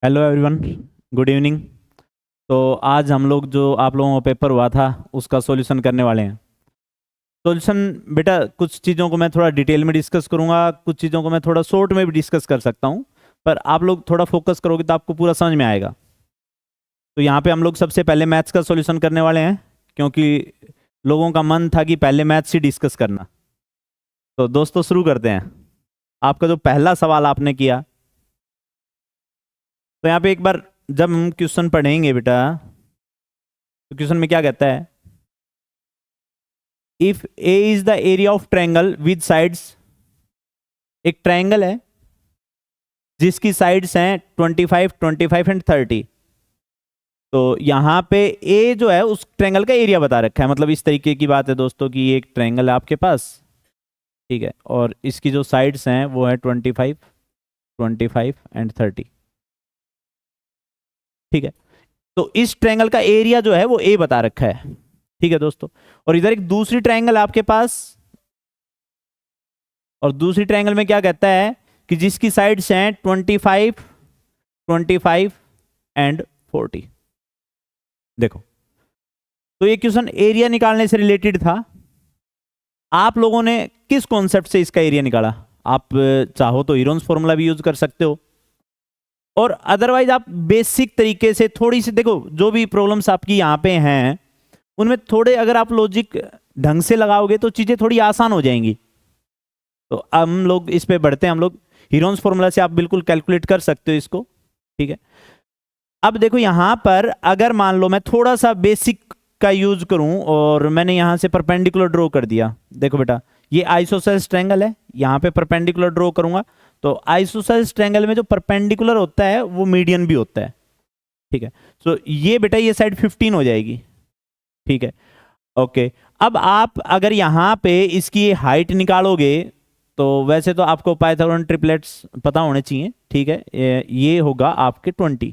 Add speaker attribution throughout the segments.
Speaker 1: Hello everyone, good evening. तो आज हम लोग जो आप लोगों का पेपर हुआ था उसका सॉल्यूशन करने वाले हैं। सॉल्यूशन बेटा, कुछ चीज़ों को मैं थोड़ा डिटेल में डिस्कस करूंगा, कुछ चीज़ों को मैं थोड़ा शॉर्ट में भी डिस्कस कर सकता हूं, पर आप लोग थोड़ा फोकस करोगे तो आपको पूरा समझ में आएगा। तो यहाँ पे हम लोग सबसे पहले मैथ्स का सॉल्यूशन करने वाले हैं, क्योंकि लोगों का मन था कि पहले मैथ्स ही डिस्कस करना। तो दोस्तों शुरू करते हैं। आपका जो पहला सवाल आपने किया, तो यहाँ पे एक बार जब हम क्वेश्चन पढ़ेंगे बेटा, तो क्वेश्चन में क्या कहता है, if A is the area of triangle with sides. एक ट्रायंगल है जिसकी साइड्स हैं 25, 25 एंड 30। तो यहां पे ए जो है उस ट्रायंगल का एरिया बता रखा है। मतलब इस तरीके की बात है दोस्तों कि ये एक ट्रायंगल है आपके पास, ठीक है, और इसकी जो साइड्स हैं वो है 25, 25 एंड 30, ठीक है। तो इस ट्रायंगल का एरिया जो है वो ए बता रखा है, ठीक है दोस्तों। और इधर एक दूसरी ट्रायंगल है आपके पास, और दूसरी ट्रायंगल में क्या कहता है कि जिसकी साइड्स हैं 25, 25 एंड 40। देखो, तो ये क्वेश्चन एरिया निकालने से रिलेटेड था। आप लोगों ने किस कॉन्सेप्ट से इसका एरिया निकाला? आप चाहो तो हीरोन्स फॉर्मूला भी यूज कर सकते हो, और अदरवाइज आप बेसिक तरीके से थोड़ी सी देखो, जो भी प्रॉब्लम्स आपकी यहाँ पे हैं उनमें थोड़े अगर आप लॉजिक ढंग से लगाओगे तो चीजें थोड़ी आसान हो जाएंगी। तो हम लोग इस पे बढ़ते हैं। हम लोग हीरोन्स फॉर्मूला से आप बिल्कुल कैलकुलेट कर सकते हो इसको, ठीक है। अब देखो यहां पर अगर मान लो मैं थोड़ा सा बेसिक का यूज करूं और मैंने यहां से परपेंडिकुलर ड्रॉ कर दिया। देखो बेटा, ये आइसोसेलेस ट्रायंगल है, यहां पे परपेंडिकुलर ड्रॉ करूंगा तो आइसोसेलेस ट्रायंगल में जो परपेंडिकुलर होता है वो मीडियन भी होता है, ठीक है। तो ये बेटा ये साइड 15 हो जाएगी, ठीक है, ओके। अब आप अगर यहां पे इसकी हाइट निकालोगे तो वैसे तो आपको पाइथागोरन ट्रिपलेट्स पता होने चाहिए, ठीक है। ये होगा आपके 20,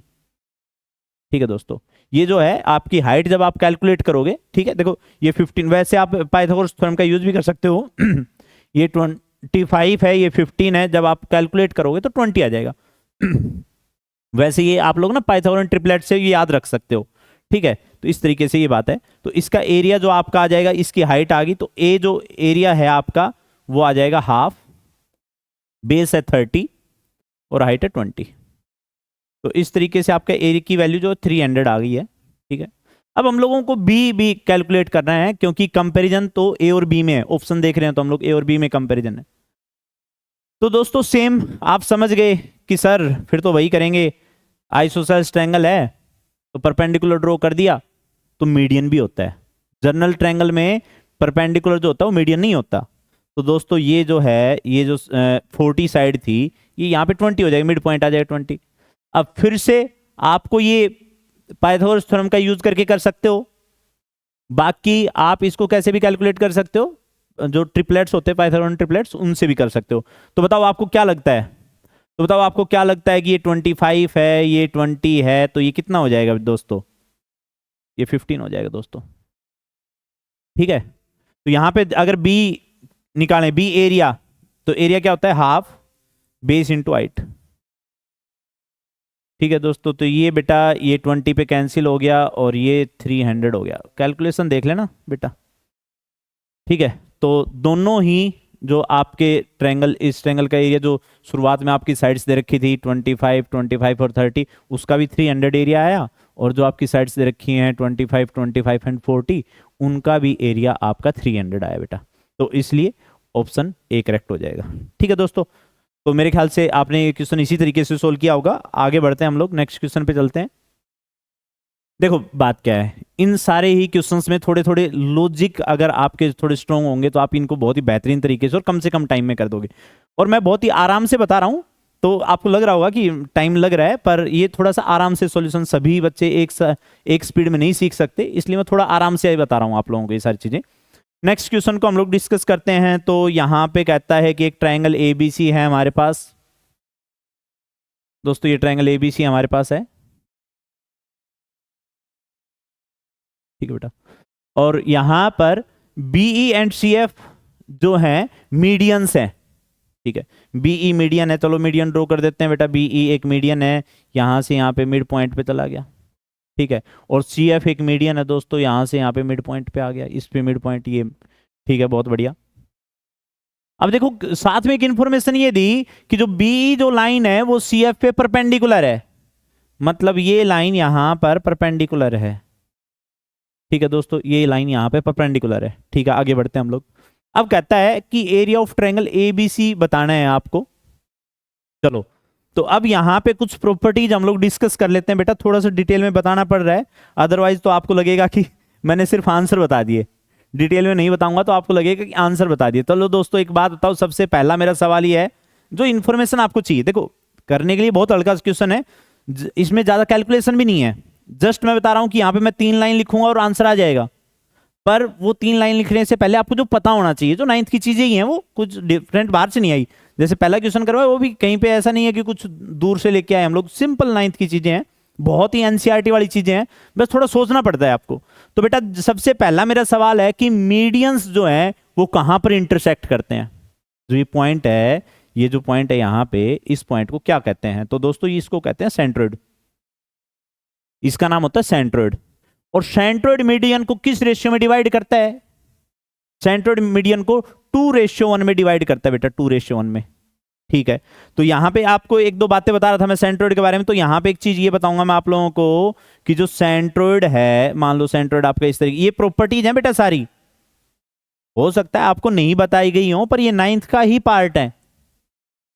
Speaker 1: ठीक है दोस्तों। ये जो है आपकी हाइट जब आप कैलकुलेट करोगे, ठीक है, देखो ये 15, वैसे आप पाइथागोरस थ्योरम का यूज भी कर सकते हो। ये 25 है, ये 15 है, जब आप कैलकुलेट करोगे तो 20 आ जाएगा। वैसे ये आप लोग ना पाइथागोरन ट्रिपलेट से ये याद रख सकते हो, ठीक है। तो इस तरीके से ये बात है। तो इसका एरिया जो आपका आ जाएगा, इसकी हाइट आ गई तो ए जो एरिया है आपका वो आ जाएगा हाफ, बेस है 30 और हाइट है 20। तो इस तरीके से आपका एरिया की वैल्यू जो 300 आ गई है, ठीक है। अब हम लोगों को बी भी कैलकुलेट करना है, क्योंकि कंपैरिजन तो ए और बी में है। ऑप्शन देख रहे हैं तो हम लोग ए और बी में कंपैरिजन है। तो दोस्तों सेम आप समझ गए कि सर फिर तो वही करेंगे, आइसोसेलेस ट्रायंगल है तो परपेंडिकुलर ड्रॉ कर दिया तो मीडियन भी होता है। जनरल ट्रायंगल में परपेंडिकुलर जो होता है वो मीडियन नहीं होता। तो दोस्तों ये जो है, ये जो 40 साइड थी, ये यहाँ पे 20 हो जाएगी, मिड पॉइंट आ जाएगा 20। अब फिर से आपको ये पाइथागोरस थ्योरम का यूज करके कर सकते हो। बाकी आप इसको कैसे भी कैलकुलेट कर सकते हो, जो ट्रिपलेट्स होते हैं पाइथागोरन ट्रिपलेट्स उनसे भी कर सकते हो। तो बताओ आपको क्या लगता है, तो बताओ आपको क्या लगता है कि ये 25 है, ये 20 है, तो ये कितना हो जाएगा दोस्तों? ये 15 हो जाएगा दोस्तों, ठीक है। तो यहां पे अगर बी निकालें, बी एरिया, तो एरिया क्या होता है? हाफ बेस इंटू हाइट, ठीक है दोस्तों। तो ये बेटा ये 20 पे कैंसिल हो गया और ये 300 हो गया। कैलकुलेशन देख लेना बेटा, ठीक है। तो दोनों ही जो आपके ट्रायंगल, इस ट्रायंगल का एरिया जो शुरुआत में आपकी साइड्स दे रखी थी 25, 25 और 30, उसका भी 300 एरिया आया, और जो आपकी साइड्स दे रखी हैं 25, 25 एंड 40, उनका भी एरिया आपका 300 आया बेटा। तो इसलिए ऑप्शन ए करेक्ट हो जाएगा, ठीक है दोस्तों। तो मेरे ख्याल से आपने ये क्वेश्चन इसी तरीके से सोल्व किया होगा। आगे बढ़ते हैं हम लोग, नेक्स्ट क्वेश्चन पे चलते हैं। देखो बात क्या है, इन सारे ही क्वेश्चंस में थोड़े थोड़े लॉजिक अगर आपके थोड़े स्ट्रॉन्ग होंगे तो आप इनको बहुत ही बेहतरीन तरीके से और कम से कम टाइम में कर दोगे। और मैं बहुत ही आराम से बता रहा हूं, तो आपको लग रहा होगा कि टाइम लग रहा है, पर ये थोड़ा सा आराम से सॉल्यूशन, सभी बच्चे एक स्पीड में नहीं सीख सकते, इसलिए मैं थोड़ा आराम से बता रहा हूँ आप लोगों को ये सारी चीजें। नेक्स्ट क्वेश्चन को हम लोग डिस्कस करते हैं। तो यहां पे कहता है कि एक ट्रायंगल एबीसी है हमारे पास। दोस्तों ये ट्रायंगल एबीसी हमारे पास है, ठीक है बेटा। और यहां पर बीई एंड सीएफ जो है मीडियंस हैं, ठीक है। बीई मीडियन है, चलो मीडियन ड्रॉ कर देते हैं बेटा। बीई एक मीडियन है, यहाँ से यहाँ पे मिड पॉइंट पे चला गया, ठीक है। और सी एफ एक मीडियन है दोस्तों, यहाँ से यहाँ पे मिड पॉइंट पे आ गया, इस पे मिड पॉइंट ये, ठीक है, बहुत बढ़िया। अब देखो साथ में एक इंफॉर्मेशन ये दी कि जो बी जो लाइन है वो सी एफ पे परपेंडिकुलर है, मतलब ये लाइन यहां पर परपेंडिकुलर है, ठीक है दोस्तों, ये लाइन यहां पे परपेंडिकुलर है, ठीक है। आगे बढ़ते हैं हम लोग। अब कहता है कि एरिया ऑफ ट्रायंगल एबीसी बताना है आपको। चलो तो अब यहां पे कुछ प्रॉपर्टीज हम लोग डिस्कस कर लेते हैं बेटा, थोड़ा सा डिटेल में बताना पड़ रहा है, अदरवाइज तो आपको लगेगा कि मैंने सिर्फ आंसर बता दिए, डिटेल में नहीं बताऊंगा तो आपको लगेगा कि आंसर बता दिए। चलो दोस्तों एक बात बताओ, सबसे पहला मेरा सवाल ये है, जो इन्फॉर्मेशन आपको चाहिए, देखो करने के लिए बहुत हल्का क्वेश्चन है, इसमें ज्यादा कैलकुलेशन भी नहीं है, जस्ट मैं बता रहा हूं कि यहां पे मैं 3 लाइन लिखूंगा और आंसर आ जाएगा। पर वो 3 लाइन लिखने से पहले आपको जो पता होना चाहिए, जो 9th की चीजें ही हैं, वो कुछ डिफरेंट बाहर से नहीं आई। जैसे पहला क्वेश्चन करवाया वो भी कहीं पे ऐसा नहीं है कि कुछ दूर से लेके आए हम लोग, सिंपल 9th की चीजें हैं, बहुत ही एनसीईआरटी वाली चीजें हैं, बस थोड़ा सोचना पड़ता है आपको। तो बेटा सबसे पहला मेरा सवाल है कि मीडियंस जो है वो कहां पर इंटरसेक्ट करते हैं। जो ये पॉइंट है, ये जो पॉइंट है यहां पे, इस पॉइंट को क्या कहते हैं? तो दोस्तों इसको कहते हैं सेंट्रोइड, इसका नाम होता है सेंट्रोइड। और सेंट्रोइड मीडियन को किस रेशियो में डिवाइड करता है? सेंट्रोइड मीडियन को 2:1 में डिवाइड करता है बेटा, 2:1 में, ठीक है। तो यहां पे आपको एक दो बातें बता रहा था मैं सेंट्रोइड के बारे में, तो यहां पे एक चीज ये बताऊंगा मैं आप लोगों को कि जो सेंट्रोइड है, मान लो सेंट्रोइड आपका इस तरीके, ये प्रॉपर्टीज है बेटा सारी, हो सकता है आपको नहीं बताई गई हो पर ये 9th का ही पार्ट है,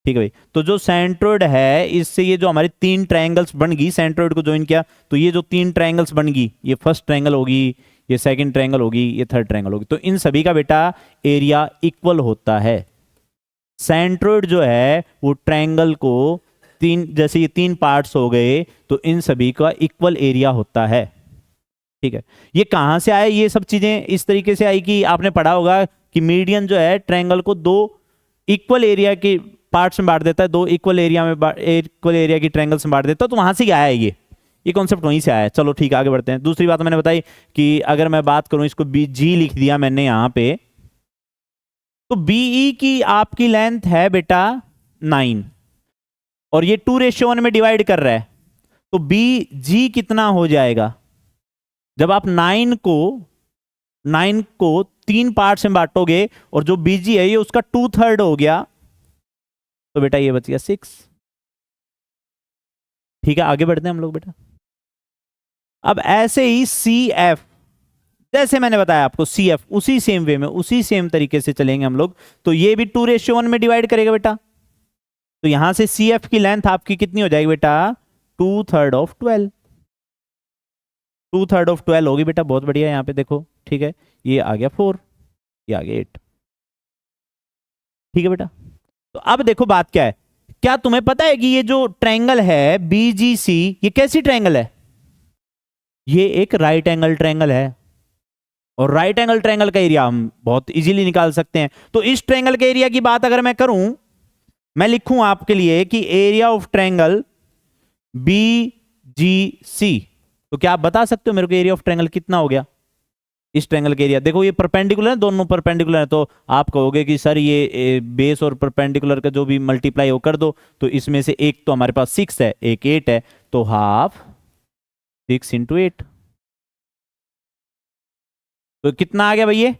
Speaker 1: ठीक है भाई। तो जो सेंट्रोइड है, इससे ये जो हमारी 3 ट्रायंगल्स बन गई, सेंट्रोइड को ज्वाइन किया तो ये जो 3 ट्रायंगल्स बन गई, ये फर्स्ट ट्रायंगल होगी, ये सेकंड ट्रायंगल होगी, ये थर्ड ट्रायंगल होगी, तो इन सभी का बेटा एरिया इक्वल होता है। सेंट्रोइड जो है वो ट्रायंगल को जैसे ये 3 पार्ट्स हो गए तो इन सभी का इक्वल एरिया होता है, ठीक है। ये कहां से आया? ये सब चीजें इस तरीके से आई कि आपने पढ़ा होगा कि मीडियन जो है ट्रायंगल को 2 इक्वल एरिया के पार्ट्स में बांट देता है, 2 इक्वल एरिया में इक्वल एरिया की ट्रायंगल्स में बांट देता है, तो वहां से आया है ये कॉन्सेप्ट वहीं से आया है। चलो ठीक है आगे बढ़ते हैं। दूसरी बात मैंने बताई कि अगर मैं बात करूं, इसको जी लिख दिया मैंने यहां पे, तो बीई की आपकी लेंथ है बेटा 9 और ये 2:1 में डिवाइड कर रहा है, तो बी जी कितना हो जाएगा? जब आप 9 को 3 पार्ट्स में बांटोगे और जो बीजी है ये उसका 2/3 हो गया, तो बेटा ये बच गया 6, ठीक है। आगे बढ़ते हैं हम लोग बेटा। अब ऐसे ही सी एफ, जैसे मैंने बताया आपको सी एफ, उसी सेम वे में, उसी सेम तरीके से चलेंगे हम लोग, तो ये भी 2:1 में डिवाइड करेगा बेटा। तो यहां से सी एफ की लेंथ आपकी कितनी हो जाएगी बेटा? 2/3 ऑफ 12, 2/3 ऑफ 12 होगी बेटा, बहुत बढ़िया। यहां पे देखो, ठीक है, ये आ गया 4, ये आ गया 8, ठीक है बेटा। तो अब देखो बात क्या है, क्या तुम्हें पता है कि ये जो ट्रायंगल है बीजीसी, ये कैसी ट्रायंगल है? ये एक राइट एंगल ट्रायंगल है, और राइट एंगल ट्रायंगल का एरिया हम बहुत इजीली निकाल सकते हैं। तो इस ट्रायंगल के एरिया की बात अगर मैं करूं, मैं लिखूं आपके लिए कि एरिया ऑफ ट्रायंगल बीजीसी, तो क्या आप बता सकते हो मेरे को एरिया ऑफ ट्रायंगल कितना हो गया? इस ट्रायंगल के एरिया देखो, ये परपेंडिकुलर है, दोनों परपेंडिकुलर है, तो आप कहोगे कि सर ये बेस और परपेंडिकुलर का जो भी मल्टीप्लाई हो कर दो, तो इसमें से एक तो हमारे पास 6 है, एक 8 है, तो हाफ 6 × 8, तो कितना आ गया भैया?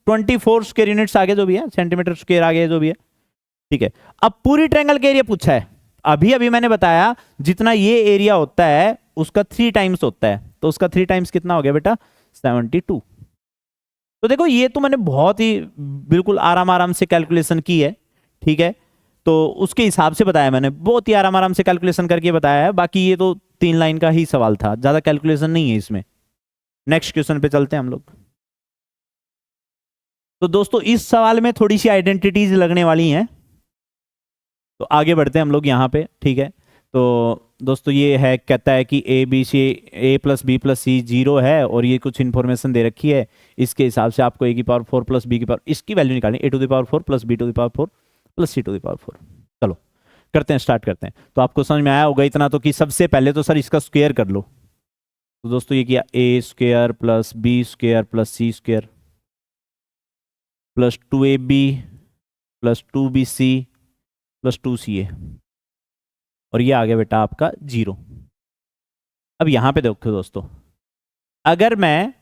Speaker 1: 24 स्क्वायर यूनिट्स आ गया, जो भी है, सेंटीमीटर स्क्वायर आ गया, जो भी है, ठीक है। अब पूरी ट्रायंगल का एरिया पूछा है, अभी मैंने बताया जितना ये एरिया होता है उसका 3 टाइम्स होता है, तो उसका 3 टाइम्स कितना हो गया बेटा? 72। तो देखो ये तो मैंने बहुत ही बिल्कुल आराम से कैलकुलेशन की है, ठीक है, तो उसके हिसाब से बताया मैंने, बहुत ही आराम से कैलकुलेशन करके बताया है। बाकी ये तो 3 लाइन का ही सवाल था, ज्यादा कैलकुलेशन नहीं है इसमें। नेक्स्ट क्वेश्चन पे चलते हैं हम लोग। तो दोस्तों इस सवाल में थोड़ी सी आइडेंटिटीज लगने वाली हैं, तो आगे बढ़ते हैं हम लोग यहाँ पे, ठीक है। तो दोस्तों ये है, कहता है कि ए प्लस बी प्लस सी 0 है, और ये कुछ इंफॉर्मेशन दे रखी है, इसके हिसाब से आपको a⁴ प्लस b⁴ इसकी वैल्यू निकालनी, a⁴ plus b⁴ plus c⁴। चलो करते हैं, स्टार्ट करते हैं। तो आपको समझ में आया होगा इतना तो कि सबसे पहले तो सर इसका स्क्वायर कर लो। तो दोस्तों ये किया a² plus b² plus c² plus 2ab plus 2bc plus 2CA, और ये आ गया बेटा आपका 0। अब यहां पे देखो दोस्तों, अगर मैं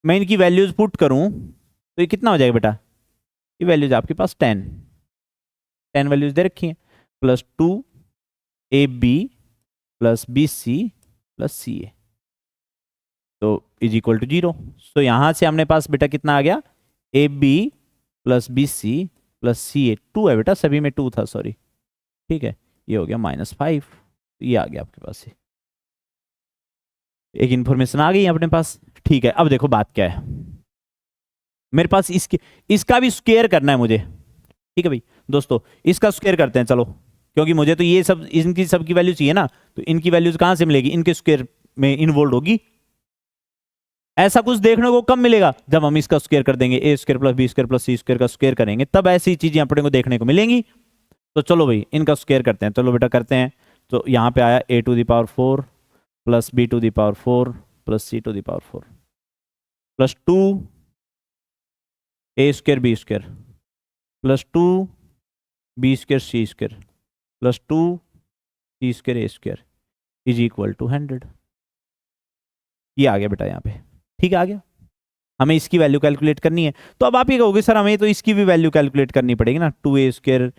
Speaker 1: इनकी वैल्यूज पुट करूं तो ये कितना हो जाएगा बेटा, ये वैल्यूज आपके पास 10 वैल्यूज दे रखी हैं, plus 2AB plus BC plus CA, तो इज इक्वल टू 0। तो यहां से हमने पास बेटा कितना आ गया, AB plus BC plus CA, 2 है बेटा, सभी में 2 था, सॉरी, ठीक है, ये हो गया -5, ये आ गया आपके पास से एक इंफॉर्मेशन आ गई अपने पास। ठीक है, अब देखो बात क्या है, मेरे पास इसका भी स्क्वायर करना है मुझे, ठीक है भाई दोस्तों, इसका स्क्वायर करते हैं चलो, क्योंकि मुझे तो ये सब इनकी सबकी वैल्यू चाहिए ना, तो इनकी वैल्यूज कहां से मिलेगी, इनके स्क्वायर में इन्वॉल्व होगी। ऐसा कुछ देखने को कब मिलेगा, जब हम इसका स्क्वायर कर देंगे, A square plus B square plus C square का स्क्वायर करेंगे, तब ऐसी चीजें अपने को देखने को मिलेंगी। तो चलो भाई इनका स्क्वायर करते हैं, चलो बेटा करते हैं। तो यहाँ पे आया A⁴ plus B⁴ plus C⁴ plus 2A square B square plus 2B square C square plus 2C square A square is equal to 100। ये आ गया बेटा यहाँ पे, ठीक है, आ गया। हमें इसकी वैल्यू कैलकुलेट करनी है, तो अब आप ये कहोगे सर हमें तो इसकी भी वैल्यू कैलकुलेट करनी पड़ेगी ना, 2A square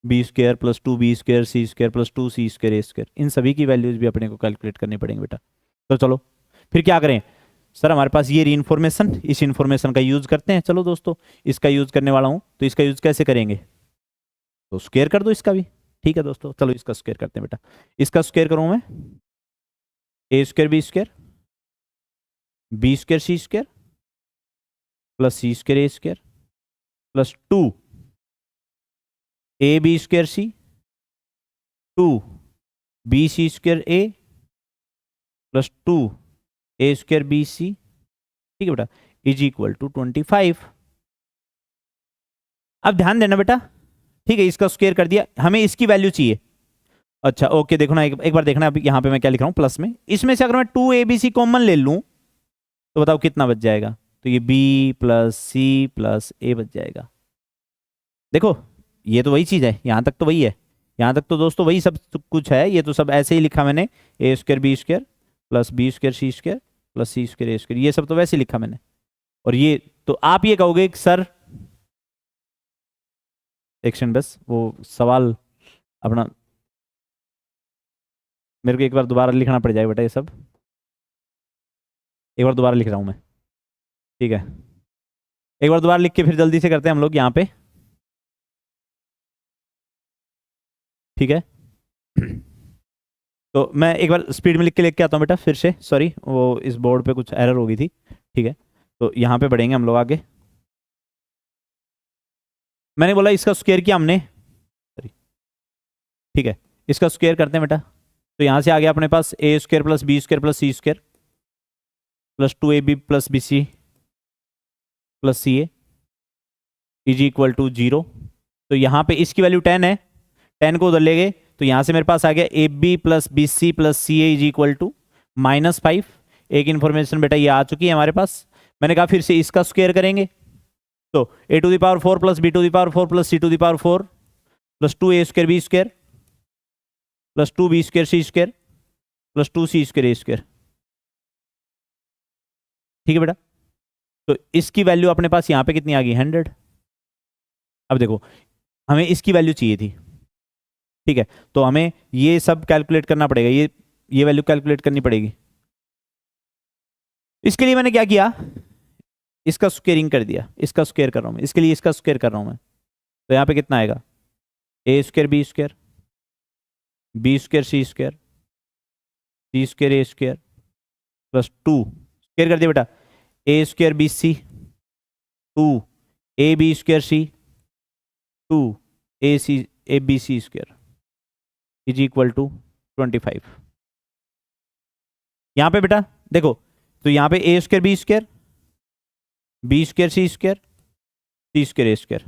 Speaker 1: B square plus 2B square C square plus 2C square A square, इन सभी की वैल्यूज भी अपने को कैलकुलेट करनी पड़ेंगी बेटा। तो चलो फिर क्या करें, सर हमारे पास ये इन्फॉर्मेशन, इस इन्फॉर्मेशन का यूज करते हैं। चलो दोस्तों, इसका यूज करने वाला हूं, तो इसका यूज कैसे करेंगे, तो स्क्वायर कर दो इसका भी, ठीक है दोस्तों, चलो इसका स्क्वायर करते हैं बेटा। इसका स्क्वायर करूं मैं, A square B square B square C square plus C square A square plus 2AB square C 2BC square A plus 2A square BC, ठीक है बेटा, इज इक्वल टू 25। अब ध्यान देना बेटा, ठीक है, इसका स्क्वायर कर दिया, हमें इसकी वैल्यू चाहिए। अच्छा ओके, देखो ना, एक बार देखना, अभी यहाँ पे मैं क्या लिख रहा हूँ प्लस में, इसमें से अगर मैं 2ABC कॉमन ले लूँ तो बताओ कितना बच जाएगा, तो ये B plus C plus A बच जाएगा। देखो ये तो वही चीज़ है, यहाँ तक तो वही है, यहाँ तक तो दोस्तों वही सब कुछ है, ये तो सब ऐसे ही लिखा मैंने, A square B square plus B square C square plus C square A square, ये सब तो वैसे लिखा मैंने। और ये तो आप ये कहोगे कि सर एक सेकंड बस, वो सवाल अपना मेरे को एक बार दोबारा लिखना पड़ जाएगा बेटा, ये सब एक बार दोबारा लिख रहा हूँ मैं, ठीक है, एक बार दोबारा लिख के फिर जल्दी से करते हैं हम लोग यहाँ पे, ठीक है। तो मैं एक बार स्पीड में लिख के लेके आता हूँ बेटा फिर से, सॉरी वो इस बोर्ड पे कुछ एरर हो गई थी, ठीक है। तो यहाँ पे बढ़ेंगे हम लोग आगे, मैंने बोला इसका स्क्वायर किया हमने, ठीक है, इसका स्क्वायर करते हैं बेटा। तो यहाँ से आ गया अपने पास A square plus B square plus C square plus 2AB plus BC plus CA is equal to 0। तो यहाँ पे इसकी वैल्यू 10 है, 10 को उधर ले गए, तो यहाँ से मेरे पास आ गया AB plus BC plus CA is equal to -5। एक इन्फॉर्मेशन बेटा ये आ चुकी है हमारे पास, मैंने कहा फिर से इसका स्क्वायर करेंगे, तो A⁴ plus B⁴ plus C⁴ plus 2A square B square plus 2B square C square plus 2C square A square, ठीक है बेटा। तो इसकी वैल्यू अपने पास यहाँ पे कितनी आ गई, 100। अब देखो हमें इसकी वैल्यू चाहिए थी, ठीक है, तो हमें ये सब कैलकुलेट करना पड़ेगा, ये वैल्यू कैलकुलेट करनी पड़ेगी। इसके लिए मैंने क्या किया, इसका स्क्वेयरिंग कर दिया, इसका स्क्वायर कर रहा हूं मैं, इसके लिए इसका स्क्वायर कर रहा हूं मैं, तो यहाँ पे कितना आएगा, A square B square B square C square C square A square plus 2 square कर दिया बेटा, A square BC 2AB square C 2ABC square is equal to 25। यहाँ पे बेटा देखो, तो यहाँ पे A square B square B square C square C square A square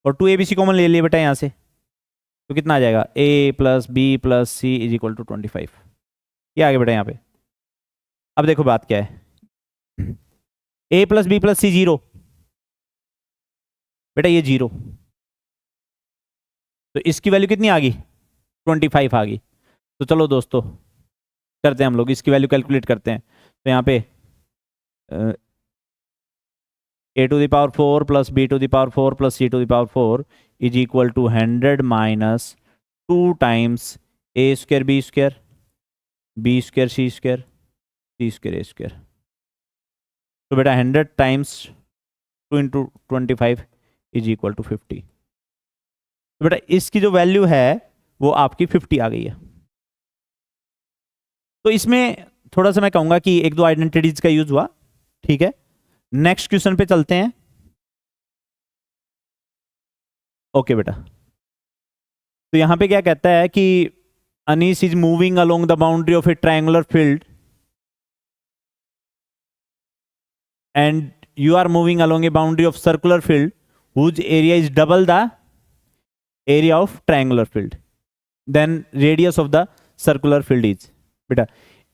Speaker 1: और 2ABC कॉमन ले लिए बेटा यहाँ से, तो कितना आ जाएगा, A plus B plus C is equal to 25। ये आ गया बेटा यहाँ पे। अब देखो बात क्या है, A plus B plus C 0, बेटा ये 0, तो इसकी वैल्यू कितनी आ गई? 25 आ गई। तो चलो दोस्तों करते हैं हम लोग, इसकी वैल्यू कैलकुलेट करते हैं। तो यहाँ पे a⁴ plus b⁴ plus c⁴ is equal to 100 minus 2 times a² b² b² c² c² a²। तो बेटा 100 times 2 into 25 is equal to 50। तो बेटा इसकी जो वैल्यू है वो आपकी 50 आ गई है। तो इसमें थोड़ा सा मैं कहूंगा कि एक दो आइडेंटिटीज का यूज हुआ, ठीक है। नेक्स्ट क्वेश्चन पे चलते हैं। ओके बेटा, तो यहां पे क्या कहता है कि Anis is moving along the boundary of a triangular field and you are moving along a boundary of circular field whose area is double the area of triangular field, then radius of the circular field is। बेटा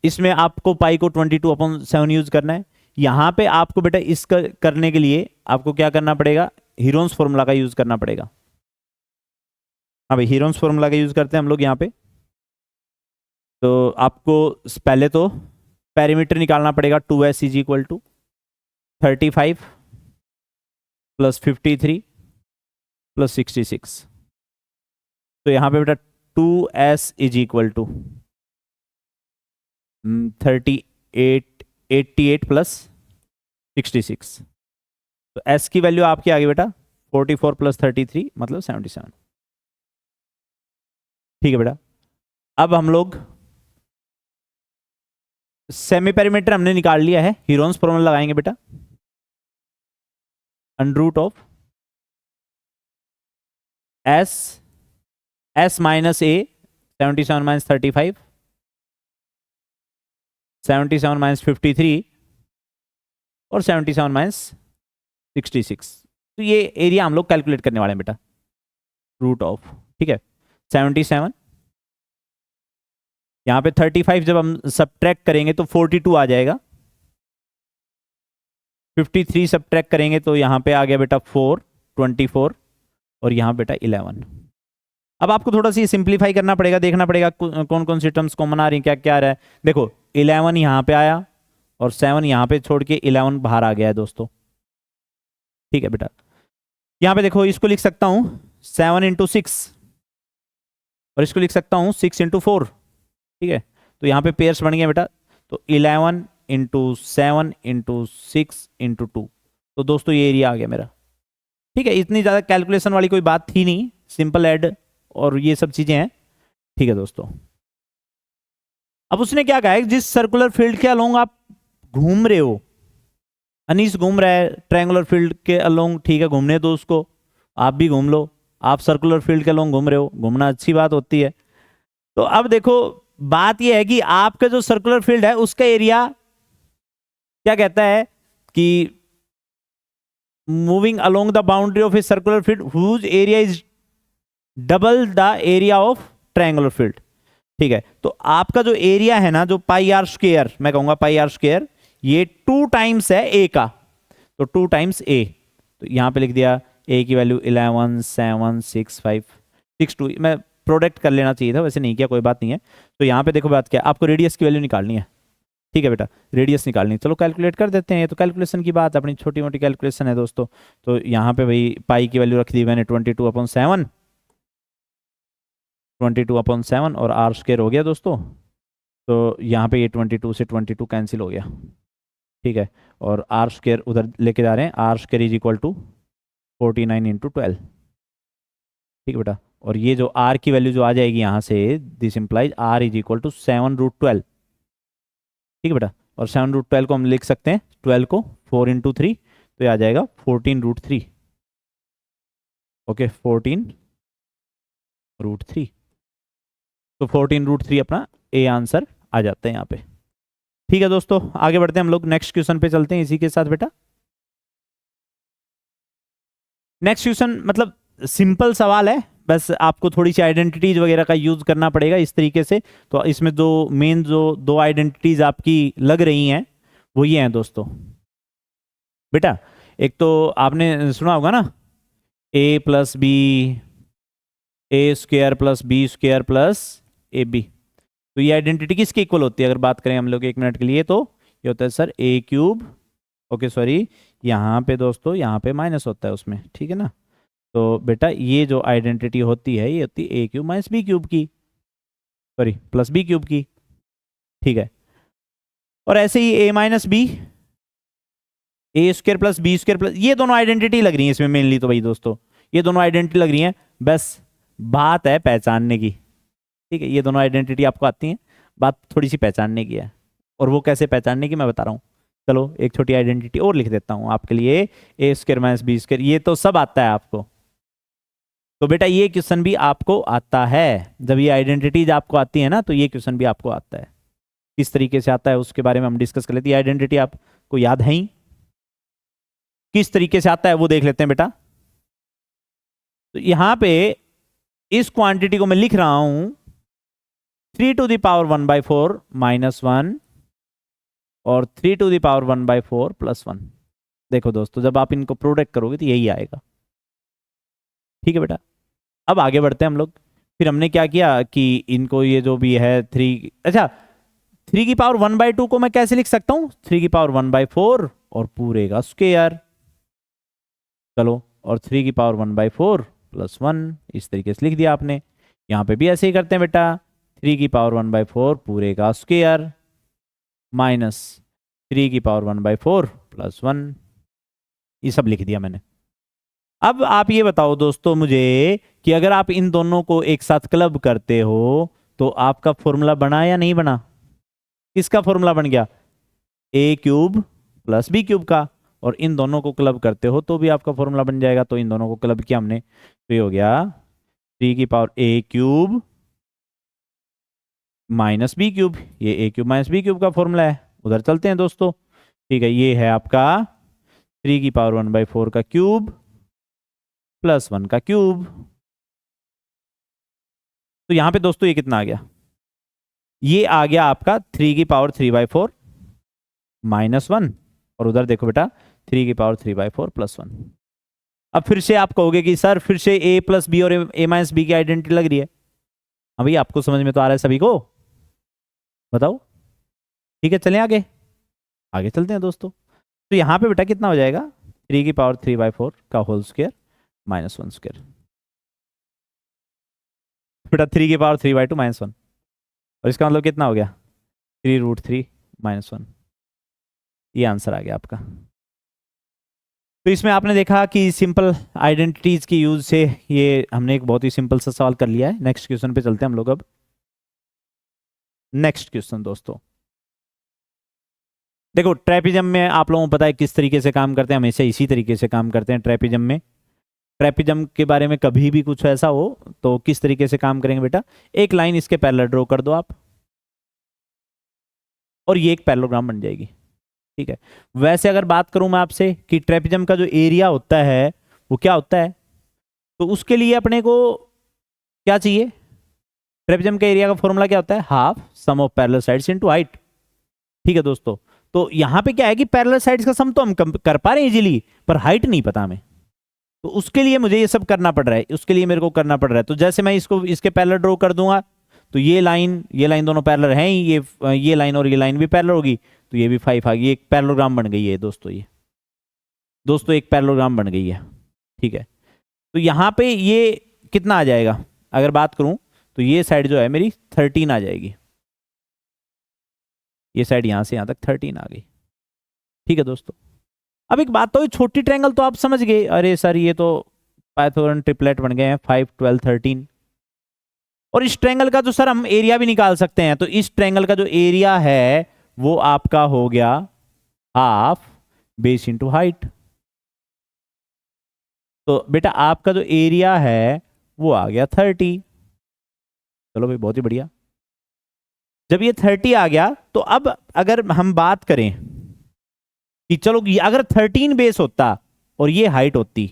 Speaker 1: इसमें आपको पाई को 22/7 use करना है। यहां पे आपको बेटा इसका करने के लिए आपको क्या करना पड़ेगा? हीरोन्स फॉर्मूला का यूज करना पड़ेगा। हाँ भाई, हीरोन्स फॉर्मूला का यूज करते हैं हम लोग यहाँ पे। तो आपको पहले तो पेरीमीटर निकालना पड़ेगा। 2s is equal to 35 plus 53 plus 66। तो यहां पे बेटा 2s is equal to 88 plus 66। तो s की वैल्यू आपकी आ गई बेटा 44 प्लस 33 मतलब 77। ठीक है बेटा, अब हम लोग सेमी पेरीमीटर हमने निकाल लिया है। हीरोन्स फॉर्मूला लगाएंगे बेटा। Under of s minus a 77 minus 35 77 minus 53 और 77 माइनस 66। तो ये एरिया हम लोग कैलकुलेट करने वाले हैं बेटा। रूट ऑफ, ठीक है, 77 यहां पे 35 जब हम सब्ट्रैक्ट करेंगे तो 42 आ जाएगा। 53 सब्ट्रैक्ट करेंगे तो यहां पे आ गया बेटा 4 24 और यहां बेटा 11। अब आपको थोड़ा सा सिंप्लीफाई करना पड़ेगा, देखना पड़ेगा कौन कौन सी टर्म्स कॉमन आ रही हैं, क्या क्या आ रहा है। देखो 11 यहां पे आया और 7 यहां पे छोड़ के 11 बाहर आ गया है दोस्तों। ठीक है बेटा, यहां पे देखो इसको लिख सकता हूं 7 इंटू 6 और इसको लिख सकता हूं 6 इंटू 4। ठीक है, तो यहां पे पेयर्स बन गए बेटा। तो 11 इंटू 7 इंटू 6 इंटू 2। तो दोस्तों ये एरिया आ गया मेरा। ठीक है, इतनी ज़्यादा कैलकुलेशन वाली कोई बात थी नहीं, सिंपल ऐड और ये सब चीज़ें हैं। ठीक है दोस्तों, अब उसने क्या कहा है, जिस सर्कुलर फील्ड के अलोंग आप घूम रहे हो, अनीस घूम रहा है ट्रायंगुलर फील्ड के अलोंग, ठीक है, घूमने दो उसको, आप भी घूम लो। आप सर्कुलर फील्ड के अलोंग घूम रहे हो, घूमना अच्छी बात होती है। तो अब देखो बात यह है कि आपका जो सर्कुलर फील्ड है उसका एरिया क्या कहता है कि moving along the boundary of a circular field whose area is double the area of triangular field. ठीक है, तो आपका जो एरिया है ना, जो पाई आर स्क्वायर, मैं कहूंगा पाई आर स्क्वायर, ये 2 टाइम्स है ए का। तो 2 टाइम्स ए, तो यहां पे लिख दिया ए की वैल्यू 11 7 6 5 6 2। मैं प्रोडक्ट कर लेना चाहिए था, वैसे नहीं किया, कोई बात नहीं है। तो यहां पे देखो बात क्या, आपको रेडियस की वैल्यू निकालनी है। ठीक है बेटा, रेडियस निकालनी है। चलो कैलकुलेट कर देते हैं, ये तो कैलकुलेशन की बात, अपनी छोटी मोटी कैलकुलेशन है दोस्तों। तो यहाँ पे भाई पाई की वैल्यू रख दी मैंने 22/7 22/7 और आर स्क्वायर हो गया दोस्तों। तो यहाँ पे ये 22 से 22 कैंसिल हो गया। ठीक है, और आर स्क्वायर उधर लेके जा रहे हैं, r square is equal to 49 into 12। ठीक है बेटा, और ये जो आर की वैल्यू जो आ जाएगी यहाँ से, this implies r is equal to 7√12। ठीक है बेटा, और 7√12 को हम लिख सकते हैं 12 को 4 इंटू 3, तो ये आ जाएगा 14√3। ओके, 14√3। तो 14√3 अपना ए आंसर आ जाता है यहाँ पे। ठीक है दोस्तों, आगे बढ़ते हैं हम लोग, नेक्स्ट क्वेश्चन पे चलते हैं इसी के साथ बेटा। नेक्स्ट क्वेश्चन मतलब सिंपल सवाल है, बस आपको थोड़ी सी आइडेंटिटीज वगैरह का यूज करना पड़ेगा इस तरीके से। तो इसमें जो मेन जो 2 आइडेंटिटीज आपकी लग रही हैं वो ये हैं दोस्तों। बेटा एक तो आपने सुना होगा ना a + b a square plus B square plus a b. तो ये आइडेंटिटी किसकी इक्वल होती है अगर बात करें हम लोग 1 मिनट के लिए, तो ये होता है सर ए क्यूब, ओके सॉरी यहाँ पे दोस्तों यहाँ पे माइनस होता है उसमें, ठीक है ना। तो बेटा ये जो आइडेंटिटी होती है ये होती है A cube minus B cube की, सॉरी प्लस बी क्यूब की, ठीक है। और ऐसे ही A minus B, A square plus B square plus, ये दोनों आइडेंटिटी लग रही है इसमें मेनली तो भाई दोस्तों, ये दोनों आइडेंटिटी लग रही हैं, बस बात है पहचानने की, ठीक है। ये दोनों आइडेंटिटी आपको आती हैं, बात थोड़ी सी पहचानने की है, और वो कैसे पहचानने की मैं बता रहा हूँ। चलो एक छोटी आइडेंटिटी और लिख देता हूँ आपके लिए, ए स्क्वायर माइनस बी स्क्वायर, ये तो सब आता है आपको। तो बेटा ये क्वेश्चन भी आपको आता है, जब ये आइडेंटिटीज आपको आती है ना तो ये क्वेश्चन भी आपको आता है। किस तरीके से आता है उसके बारे में हम डिस्कस कर लेते हैं। आइडेंटिटी आपको याद है ही, किस तरीके से आता है वो देख लेते हैं बेटा। तो यहां पे इस क्वांटिटी को मैं लिख रहा हूं 3 to the power 1/4 -1 और 3 to the power 1/4 +1। देखो दोस्तों जब आप इनको प्रोडक्ट करोगे तो यही आएगा, ठीक है बेटा। अब आगे बढ़ते हैं हम लोग। फिर हमने क्या किया कि इनको ये जो भी है 3, अच्छा 3 की पावर 1/2 को मैं कैसे लिख सकता हूं, 3 की पावर 1/4 और पूरे का स्क्वायर, चलो, और 3 की पावर 1/4 +1, इस तरीके से लिख दिया आपने। यहां पे भी ऐसे ही करते हैं बेटा, 3 की पावर 1/4 पूरे का स्क्वायर माइनस 3 की पावर 1/4 +1, ये सब लिख दिया मैंने। अब आप ये बताओ दोस्तों मुझे कि अगर आप इन दोनों को एक साथ क्लब करते हो तो आपका फॉर्मूला बना या नहीं बना, किसका फॉर्मूला बन गया, ए क्यूब प्लस बी क्यूब का, और इन दोनों को क्लब करते हो तो भी आपका फॉर्मूला बन जाएगा। तो इन दोनों को क्लब किया हमने तो ये हो गया 3 की पावर ए क्यूब माइनस बी क्यूब, ये ए क्यूब माइनस बी क्यूब का फॉर्मूला है। उधर चलते हैं दोस्तों, ठीक है। ये है आपका 3 की पावर 1/4 का क्यूब +1 का क्यूब। तो यहां पे दोस्तों ये कितना आ गया, ये आ गया आपका 3 की पावर 3/4 -1, और उधर देखो बेटा 3 की पावर 3/4 +1। अब फिर से आप कहोगे कि सर फिर से a प्लस बी और a माइनस बी की आइडेंटिटी लग रही है। हाँ भाई आपको समझ में तो आ रहा है सभी को, बताओ, ठीक है। चलें आगे, आगे चलते हैं दोस्तों। तो यहां पे बेटा कितना हो जाएगा, 3 की पावर 3/4 का होल स्क्वायर -1 स्क्वायर, बेटा 3 की पावर 3/2 -1, और इसका मतलब कितना हो गया 3√3 -1, ये आंसर आ गया आपका। तो इसमें आपने देखा कि सिंपल आइडेंटिटीज की यूज से ये हमने एक बहुत ही सिंपल सा सवाल कर लिया है। नेक्स्ट क्वेश्चन पे चलते हैं हम लोग। अब नेक्स्ट क्वेश्चन दोस्तों देखो, ट्रेपिज्म में आप लोगों को पता है किस तरीके से काम करते हैं, हमेशा इसी तरीके से काम करते हैं ट्रेपिज्म में। ट्रेपिज्म के बारे में कभी भी कुछ ऐसा हो तो किस तरीके से काम करेंगे बेटा, एक लाइन इसके पैरेलल ड्रॉ कर दो आप, और ये एक पैरेललोग्राम बन जाएगी, ठीक है। वैसे अगर बात करूं मैं आपसे कि ट्रेपिज्म का जो एरिया होता है वो क्या होता है, तो उसके लिए अपने को क्या चाहिए, ट्रेपिज्म के एरिया का फॉर्मूला क्या होता है, half sum of parallel sides into height, ठीक है दोस्तों। तो यहां पे क्या है कि पैरेलल साइड्स का सम तो हम कर पा रहे हैं इजीली, पर हाइट नहीं पता हमें, तो उसके लिए मुझे ये सब करना पड़ रहा है, उसके लिए मेरे को करना पड़ रहा है। तो जैसे मैं इसको इसके पैरेलल ड्रॉ कर दूंगा तो ये लाइन दोनों पैरेलल हैं ही, ये लाइन और ये लाइन भी पैरेलल होगी, तो ये भी 5 आ गई, एक पैरेललोग्राम बन गई है दोस्तों, ये दोस्तों एक पैरेललोग्राम बन गई है, ठीक है। तो यहाँ पे ये कितना आ जाएगा, अगर बात करूं तो ये साइड जो है मेरी 13 आ जाएगी, ये साइड यहां से यहां तक 13 आ गई, ठीक है दोस्तों। अब एक बात तो, छोटी ट्रायंगल तो आप समझ गए, अरे सर ये तो पाइथागोरन ट्रिपलेट बन गए हैं 5, 12, 13, और इस ट्रायंगल का जो सर हम एरिया भी निकाल सकते हैं, तो इस ट्रायंगल का जो एरिया है वो आपका हो गया हाफ बेस इंटू हाइट। तो बेटा आपका जो एरिया है वो आ गया 30, चलो भाई बहुत ही बढ़िया। जब ये 30 आ गया तो अब अगर हम बात करें कि चलो अगर 13 बेस होता और ये हाइट होती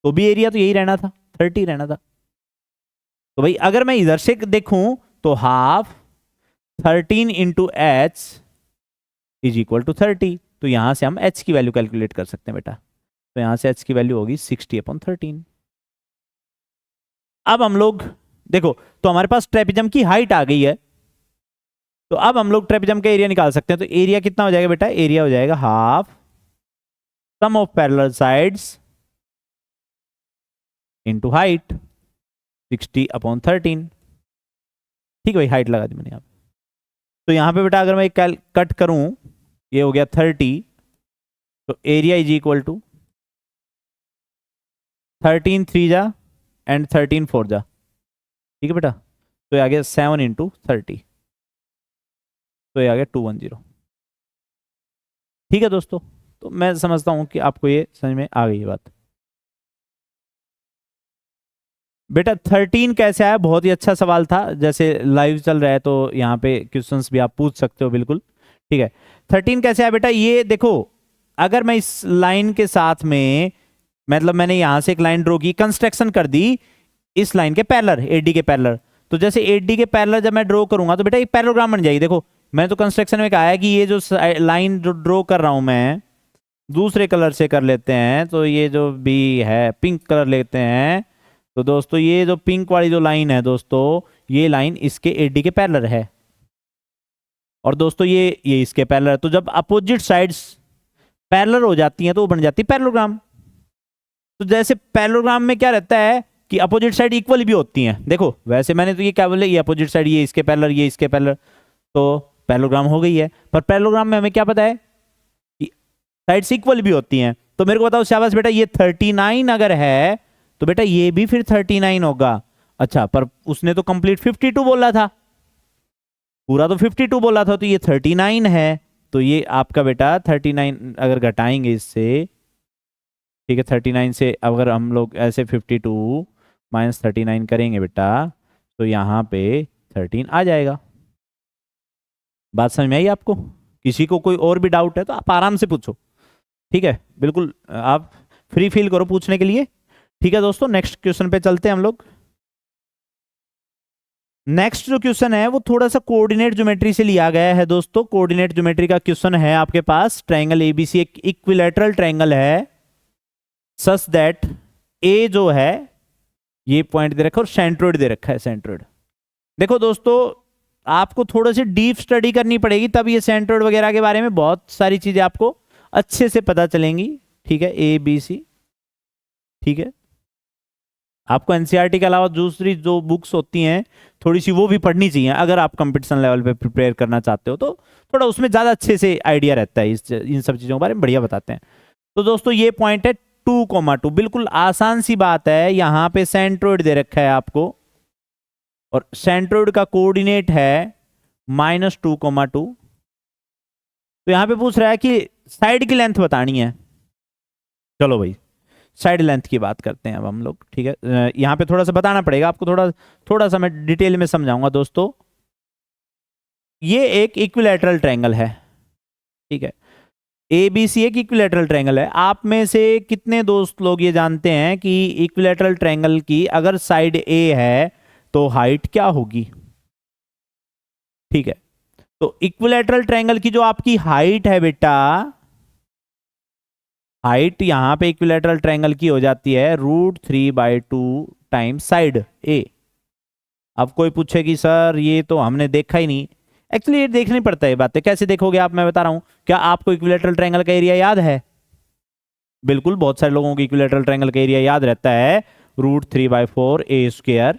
Speaker 1: तो भी एरिया तो यही रहना था, 30 रहना था। तो भाई अगर मैं इधर से देखूं तो half 13 into h is equal to 30, तो यहां से हम एच की वैल्यू कैलकुलेट कर सकते हैं बेटा। तो यहां से एच की वैल्यू होगी 60/13, अब हम लोग देखो, तो हमारे पास ट्रेपेजम की हाइट आ गई है, तो अब हम लोग ट्रेपेजम का एरिया निकाल सकते हैं। तो एरिया कितना हो जाएगा बेटा? एरिया हो जाएगा half sum of parallel sides into height 60/13। ठीक है भाई, हाइट लगा दी मैंने यहाँ पे। तो यहां पे बेटा अगर मैं कट करूं, ये हो गया 30, तो एरिया इज इक्वल टू 13 3 जा एंड 13 4 जा। ठीक है बेटा, तो ये आ गया 7 × 30, तो ये आ गया 210। ठीक है दोस्तों, तो मैं समझता हूं कि आपको ये समझ में आ गई है बात। बेटा 13 कैसे आया? बहुत ही अच्छा सवाल था। जैसे लाइव चल रहा है तो यहाँ पे क्वेश्चंस भी आप पूछ सकते हो, बिल्कुल ठीक है। 13 कैसे आया बेटा? ये देखो, अगर मैं इस लाइन के साथ में, मतलब मैंने यहां से एक लाइन ड्रॉ की, कंस्ट्रक्शन कर दी इस लाइन के पैरेलल, एडी के पैरेलल, तो जैसे एडी के पैरेलल जब मैं ड्रॉ करूंगा तो बेटा एक पैरेललोग्राम बन जाएगी। देखो मैंने तो कंस्ट्रक्शन में कहा है कि ये जो लाइन जो ड्रॉ कर रहा हूं मैं, दूसरे कलर से कर लेते हैं, तो ये जो भी है पिंक कलर लेते हैं, तो दोस्तों ये जो पिंक वाली जो लाइन है दोस्तों, ये लाइन इसके एडी के पैरेलल है, और दोस्तों ये इसके पैरेलल। तो जब अपोजिट साइड्स पैरेलल हो जाती हैं तो वो बन जाती है पैरेललोग्राम। तो जैसे पैरेललोग्राम में क्या रहता है कि अपोजिट साइड इक्वल भी होती हैं। देखो वैसे मैंने तो ये क्या बोले, ये अपोजिट साइड, ये इसके पैरेलल, ये इसके पैरेलल, तो पैरेललोग्राम हो गई है। पर पैरेललोग्राम में हमें क्या पता है कि साइड्स इक्वल भी होती हैं। तो मेरे को बताओ शाबाश बेटा, ये 39 अगर है तो बेटा ये भी फिर 39 होगा। अच्छा, पर उसने तो कंप्लीट 52 बोला था, पूरा तो 52 बोला था, तो ये 39 है। तो ये आपका बेटा 39 अगर घटाएंगे इससे, ठीक है, 39 से अगर हम लोग ऐसे 52 - 39 करेंगे बेटा, तो यहाँ पे 13 आ जाएगा। बात समझ में आई आपको? किसी को कोई और भी डाउट है तो आप आराम से पूछो, ठीक है, बिल्कुल आप फ्री फील करो पूछने के लिए। ठीक है दोस्तों, नेक्स्ट क्वेश्चन पे चलते हैं हम लोग। नेक्स्ट जो क्वेश्चन है वो थोड़ा सा कोऑर्डिनेट ज्योमेट्री से लिया गया है दोस्तों। कोऑर्डिनेट ज्योमेट्री का क्वेश्चन है आपके पास। ट्रायंगल एबीसी एक इक्विलैटरल ट्रायंगल है, सच दैट ए जो है ये पॉइंट दे रखा है और सेंट्रोइड दे रखा है, सेंट्रोइड। देखो दोस्तों, आपको थोड़ा सी डीप स्टडी करनी पड़ेगी, तब ये सेंट्रोइड वगैरह के बारे में बहुत सारी चीजें आपको अच्छे से पता चलेंगी। ठीक है, ए बी सी, ठीक है। आपको एनसीईआरटी के अलावा दूसरी जो बुक्स होती हैं थोड़ी सी वो भी पढ़नी चाहिए, अगर आप कंपटीशन लेवल पे प्रिपेयर करना चाहते हो, तो थोड़ा उसमें ज़्यादा अच्छे से आइडिया रहता है, इन सब चीज़ों के बारे में बढ़िया बताते हैं। तो दोस्तों ये पॉइंट है 2,2, बिल्कुल आसान सी बात है। यहाँ पे सेंट्रोइड दे रखा है आपको, और सेंट्रोइड का कोऑर्डिनेट है -2,2। तो यहाँ पे पूछ रहा है कि साइड की लेंथ बतानी है। चलो भाई, साइड लेंथ की बात करते हैं अब हम लोग, ठीक है। यहाँ पे थोड़ा सा बताना पड़ेगा आपको, थोड़ा सा मैं डिटेल में समझाऊंगा दोस्तों। ये एक इक्विलैटरल ट्रायंगल है, ठीक है। एबीसी एक इक्विलैटरल ट्रायंगल है। आप में से कितने दोस्त लोग ये जानते हैं कि इक्विलैटरल ट्रायंगल की अगर साइड ए है तो हाइट क्या होगी? ठीक है, तो इक्विलैटरल ट्रायंगल की जो आपकी हाइट है बेटा, हाइट यहां पे इक्विलैटरल ट्रायंगल की हो जाती है √3/2 टाइम्स साइड ए। अब कोई पूछे कि सर ये तो हमने देखा ही नहीं, एक्चुअली ये देखनी पड़ता है बातें। कैसे देखोगे आप, मैं बता रहा हूं। क्या आपको इक्विलैटरल ट्रायंगल का एरिया याद है? बिल्कुल, बहुत सारे लोगों को इक्विलैटरल ट्रायंगल का एरिया याद रहता है √3/4a²,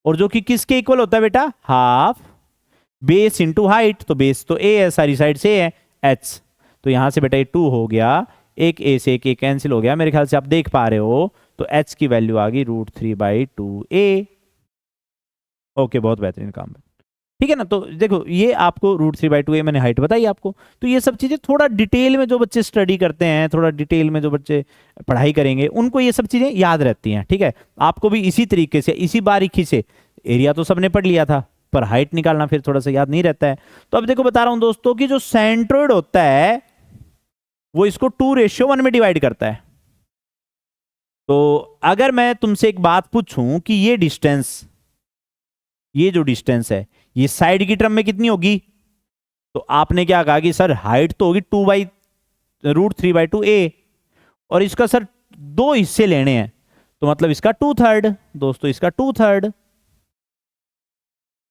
Speaker 1: और जो कि किसके इक्वल होता है बेटा? Half base into height. तो बेस तो ए है, सारी साइड से है, h। तो यहां से बेटा ये 2 हो गया, एक ए से एक कैंसिल हो गया, मेरे ख्याल से आप देख पा रहे हो। तो h की वैल्यू आ गई √3/2a। ओके, बहुत बेहतरीन काम है, ठीक है ना। तो देखो ये आपको √3/2a मैंने हाइट बताई आपको। तो ये सब चीजें थोड़ा डिटेल में जो बच्चे स्टडी करते हैं, थोड़ा डिटेल में जो बच्चे पढ़ाई करेंगे, उनको ये सब चीजें याद रहती हैं, ठीक है। आपको भी इसी तरीके से, इसी बारीकी से, एरिया तो सबने पढ़ लिया था, पर हाइट निकालना फिर थोड़ा सा याद नहीं रहता है। तो अब देखो बता रहा हूं दोस्तों कि जो सेंट्रोइड होता है वो इसको 2:1 में डिवाइड करता है। तो अगर मैं तुमसे एक बात पूछूं कि ये डिस्टेंस, ये जो डिस्टेंस है ये साइड की टर्म में कितनी होगी, तो आपने क्या कहा कि सर हाइट तो होगी √3/2a, और इसका सर 2 हिस्से लेने हैं। तो मतलब इसका 2/3 दोस्तों, इसका 2/3।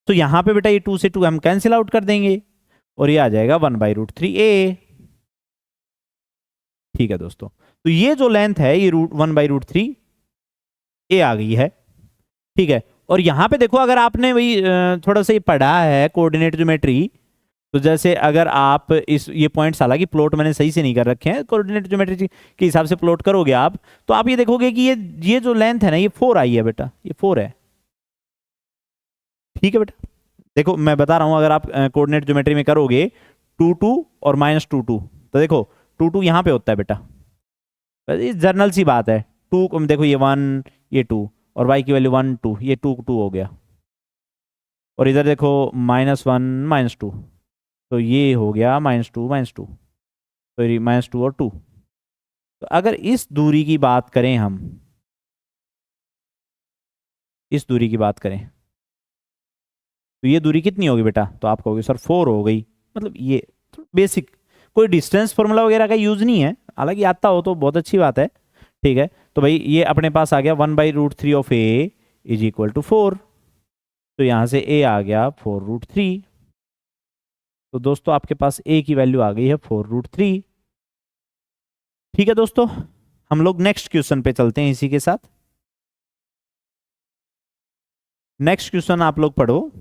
Speaker 1: तो यहां पे बेटा ये 2 से 2 हम कैंसिल आउट कर देंगे और ये आ जाएगा 1/√3a। ठीक है दोस्तों, तो ये जो लेंथ है ये 1/√3a आ गई है। ठीक है, और यहां पे देखो अगर आपने वही थोड़ा सा ये पढ़ा है कोऑर्डिनेट ज्योमेट्री, तो जैसे अगर आप इस ये पॉइंट्स, हालांकि प्लॉट मैंने सही से नहीं कर रखे हैं, कोऑर्डिनेट ज्योमेट्री के हिसाब से प्लॉट करोगे आप, तो आप ये देखोगे कि ये जो लेंथ है ना, ये 4 आई है बेटा, ये 4 है। ठीक है बेटा, देखो मैं बता रहा हूं, अगर आप कोऑर्डिनेट ज्योमेट्री में करोगे 2 2 और -2 2, तो देखो 2 2 यहां पे होता है बेटा, ये जर्नल सी बात है। 2 देखो ये 1 ये 2 और y की वैल्यू 1 2, ये 2 2 हो गया, और इधर देखो -1 -2, तो ये हो गया -2 -2, तो -2 और 2। तो अगर इस दूरी की बात करें हम, इस दूरी की बात करें, तो ये दूरी कितनी होगी बेटा? तो आप कहोगे सर 4 हो गई। मतलब ये बेसिक, कोई डिस्टेंस फॉर्मूला वगैरह का यूज नहीं है, हालांकि आता हो तो बहुत अच्छी बात है। ठीक है, तो भाई ये अपने पास आ गया 1/√3 of a is equal to 4। तो यहां से a आ गया 4√3। तो दोस्तों आपके पास a की वैल्यू आ गई है 4√3। ठीक है दोस्तों, हम लोग नेक्स्ट क्वेश्चन पे चलते हैं इसी के साथ। नेक्स्ट क्वेश्चन आप लोग पढ़ो।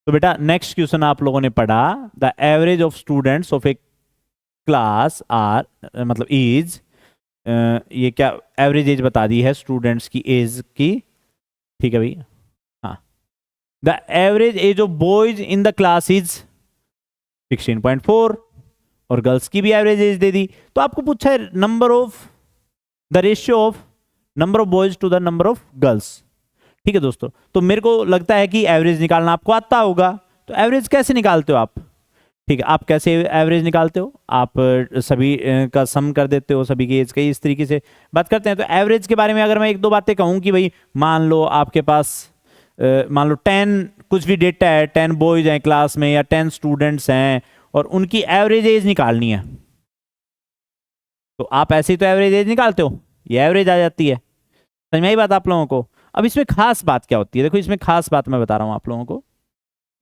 Speaker 1: तो बेटा नेक्स्ट क्वेश्चन आप लोगों ने पढ़ा, the average of students of a class are, मतलब एज, ये क्या एवरेज एज बता दी है स्टूडेंट्स की एज की। ठीक है भाई, हाँ, the average age of boys in the class is 16.4 और गर्ल्स की भी एवरेज एज दे दी। तो आपको पूछा है number of the ratio of number of boys to the number of girls. ठीक है दोस्तों, तो मेरे को लगता है कि एवरेज निकालना आपको आता होगा। तो एवरेज कैसे निकालते हो आप? ठीक है, आप कैसे एवरेज निकालते हो? आप सभी का सम कर देते हो, सभी की एज का, इस तरीके से बात करते हैं। तो एवरेज के बारे में अगर मैं एक दो बातें कहूं कि भाई मान लो आपके पास मान लो 10 कुछ भी डेटा है, 10 बॉयज हैं क्लास में या 10 स्टूडेंट्स हैं और उनकी एवरेज एज निकालनी है, तो आप ऐसे ही तो एवरेज एज निकालते हो, ये एवरेज आ जाती है। समझ में आई बात आप लोगों को? अब इसमें खास बात क्या होती है? देखो इसमें खास बात मैं बता रहा हूं आप लोगों को